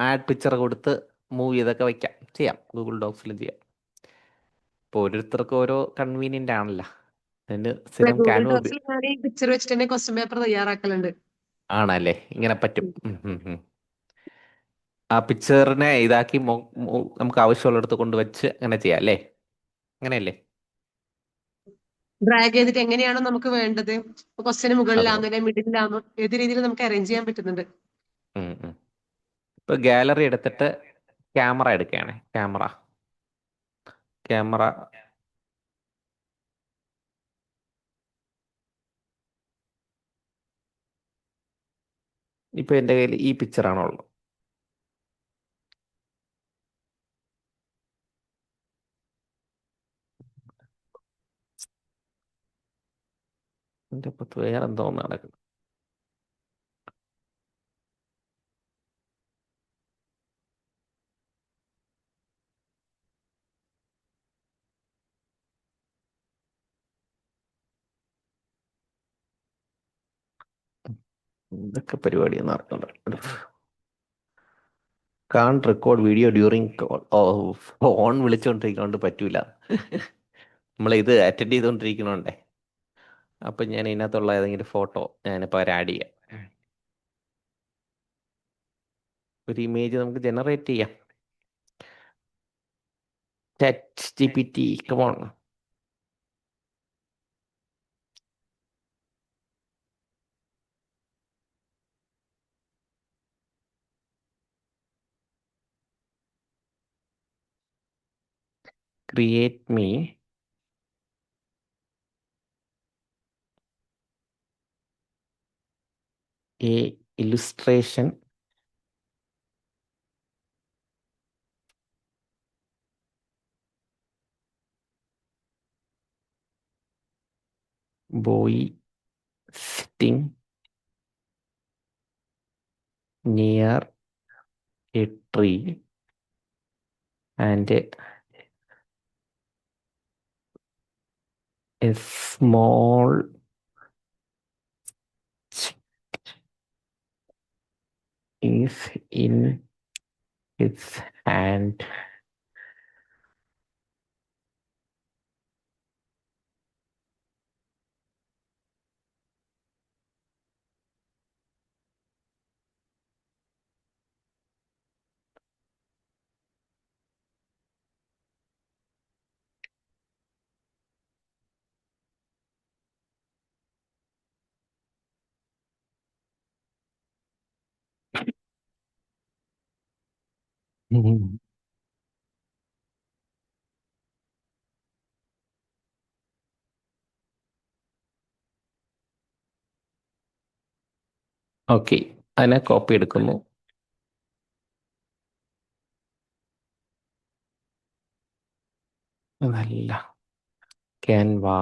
ആഡ് പിക്ചർ കൊടുത്ത് മൂവ് ചെയ്തൊക്കെ ചെയ്യാം. ഗൂഗിൾ ഡോക്സിലും ചെയ്യാം. ഇപ്പോൾ ഓരോരുത്തർക്കും ഓരോ കൺവീനിയൻ്റ് ആണല്ലോ. അതിന് സ്ഥിരം ഗൂഗിൾ ക്യാൻവ ഡോക്സിൽ ഞാൻ ഈ പിക്ചർ വെച്ചിട്ട് തന്നെ ക്വസ്റ്റ്യൻ പേപ്പർ തയ്യാറാക്കലുണ്ട്. ആണല്ലേ? ഇങ്ങനെ പറ്റും. ആ പിക്ചറിനെ ഇതാക്കി നമുക്ക് ആവശ്യമുള്ളിടത്ത് കൊണ്ടുവച്ച് അങ്ങനെ ചെയ്യാം അല്ലേ? അങ്ങനെയല്ലേ? ഡ്രാഗ് ചെയ്തിട്ട് എങ്ങനെയാണോ നമുക്ക് വേണ്ടത്, ക്വസ്റ്റ്യന് അത് മുകളിലാണോ മിഡിലാണോ ഏത് രീതിയിൽ നമുക്ക് അറേഞ്ച് ചെയ്യാൻ പറ്റുന്നുണ്ട്. ഇപ്പൊ ഗാലറി എടുത്തിട്ട് ക്യാമറ എടുക്കുകയാണ്. ക്യാമറ ഇപ്പൊ എൻ്റെ കയ്യിൽ ഈ പിക്ചറാണുള്ളത്. എൻ്റെ അപ്പുറത്ത് വേറെ എന്തോ ഒന്ന് നടക്കുന്നു. ഇതൊക്കെ പരിപാടിയൊന്നും നടക്കുന്നുണ്ട്. കാൺ റെക്കോർഡ് വീഡിയോ ഡ്യൂറിങ് കോൾ. ഓ, ഫോൺ വിളിച്ചുകൊണ്ടിരിക്കുന്നതുകൊണ്ട് പറ്റൂല. നമ്മളിത് അറ്റൻഡ് ചെയ്തുകൊണ്ടിരിക്കണോണ്ടേ. അപ്പം ഞാൻ ഇതിനകത്തുള്ള ഏതെങ്കിലും ഫോട്ടോ ഞാനിപ്പോൾ ആഡ് ചെയ്യാം. ഒരു ഇമേജ് നമുക്ക് ജനറേറ്റ് ചെയ്യാം. Chat GPT, come on. Create me a illustration boy sitting near a tree and a small is in his hand. Okay, അതിനെ കോപ്പി എടുക്കുന്നു. അതല്ല ക്യാൻവാ.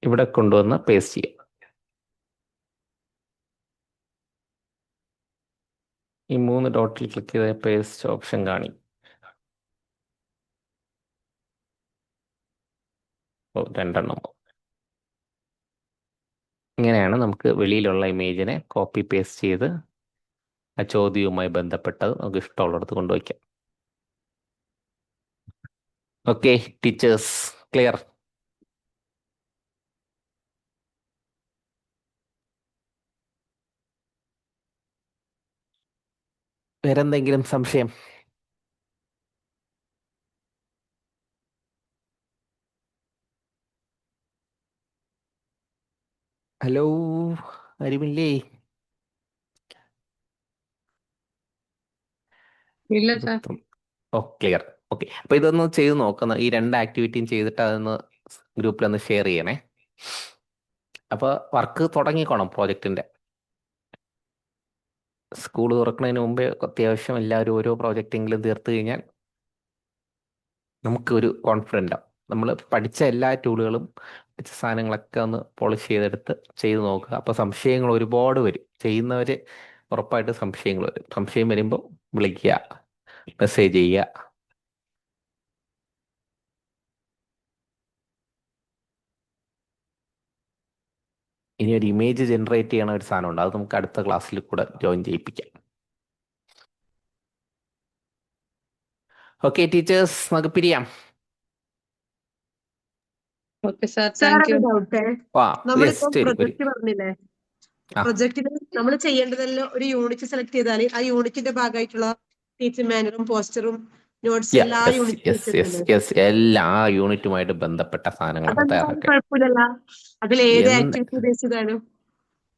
ഇവിടെ കൊണ്ടുവന്ന് പേസ്റ്റ് ചെയ്യാം. ഈ 3 ഡോട്ടിൽ ക്ലിക്ക് ചെയ്ത പേസ്റ്റ് ഓപ്ഷൻ കാണി. ഓ, 2 എണ്ണം. ഇങ്ങനെയാണ് നമുക്ക് വെളിയിലുള്ള ഇമേജിനെ കോപ്പി പേസ്റ്റ് ചെയ്ത് ആ ചോദ്യവുമായി ബന്ധപ്പെട്ടത് നമുക്ക് ഇഷ്ടമുള്ളിടത്ത് കൊണ്ടുവയ്ക്കാം. Okay teachers, clear? വേറെന്തെങ്കിലും സംശയം? ഹലോ, ആരുമില്ലേ? ഇല്ല സാർ. ഓ, ക്ലിയർ. ഓക്കെ, അപ്പൊ ഇതൊന്ന് ചെയ്ത് നോക്കുന്ന ഈ 2 ആക്ടിവിറ്റിയും ചെയ്തിട്ട് അതൊന്ന് ഗ്രൂപ്പിലൊന്ന് ഷെയർ ചെയ്യണേ. അപ്പൊ വർക്ക് തുടങ്ങിക്കോണം പ്രോജക്റ്റിന്റെ. സ്കൂൾ തുറക്കുന്നതിന് മുമ്പേ അത്യാവശ്യം എല്ലാവരും ഓരോ പ്രോജക്റ്റെങ്കിലും തീർത്ത് കഴിഞ്ഞാൽ നമുക്ക് ഒരു കോൺഫിഡൻ്റ് ആവും. നമ്മൾ പഠിച്ച എല്ലാ ടൂളുകളും പഠിച്ച സാധനങ്ങളൊക്കെ ഒന്ന് പോളിഷ് ചെയ്തെടുത്ത് ചെയ്ത് നോക്കുക. അപ്പോൾ സംശയങ്ങൾ ഒരുപാട് വരും. ചെയ്യുന്നവർ ഉറപ്പായിട്ട് സംശയങ്ങൾ വരും. സംശയം വരുമ്പോൾ വിളിക്കുക, മെസ്സേജ് ചെയ്യുക. ഇനി ഒരു ഇമേജ് ജനറേറ്റ് ചെയ്യണ ഒരു സാധനമുണ്ട്, അത് നമുക്ക് അടുത്ത ക്ലാസ്സിൽ കൂടെ ജോയിൻ ചെയ്യിപ്പിക്കാം. ഓക്കെ ടീച്ചേഴ്സ്, നമുക്ക് പിരിയാം. Okay sir, sir thank you. ഒരു ഡൗട്ടേ, ആ നമ്മളിപ്പോ യെസ്, ശരി. പ്രൊജക്ട് പറഞ്ഞില്ലേ, ആ. പ്രൊജക്റ്റിന് നമ്മൾ ചെയ്യേണ്ടതെല്ലാം ഒരു യൂണിറ്റ് സെലക്ട് ചെയ്താൽ ആ യൂണിറ്റിന്റെ ഭാഗമായിട്ടുള്ള ടീച്ചിങ് മാനുവലും പോസ്റ്ററും നോട്ട്സും എല്ലാ യൂണിറ്റും എല്ലാ യൂണിറ്റുമായിട്ട് ബന്ധപ്പെട്ട സാധനങ്ങളാണ് തയ്യാറാക്കുക. കുഴപ്പമില്ലല്ല, അതിൽ ഏത് എന്ത് ആക്ടിവിറ്റി ബേസ്ഡാണ്?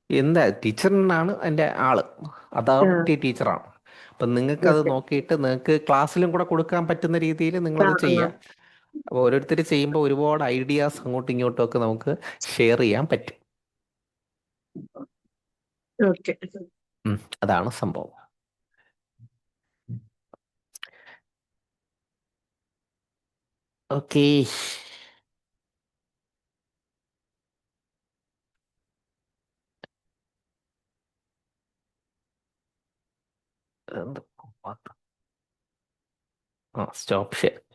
എന്താ ടീച്ചറിനാണ് എൻ്റെ ആള്, അതോറിറ്റി ടീച്ചറാണ്. അപ്പം നിങ്ങൾക്ക് അത് നോക്കിയിട്ട് നിങ്ങൾക്ക് ക്ലാസ്സിലും കൂടെ കൊടുക്കാൻ പറ്റുന്ന രീതിയിൽ നിങ്ങളത് ചെയ്യുക. അപ്പോൾ ഓരോരുത്തർ ചെയ്യുമ്പോൾ ഒരുപാട് ഐഡിയാസ് അങ്ങോട്ടും ഇങ്ങോട്ടും ഒക്കെ നമുക്ക് ഷെയർ ചെയ്യാൻ പറ്റും. ഓക്കെ. അതാണ് സംഭവം. ഓക്കേ. Stop share.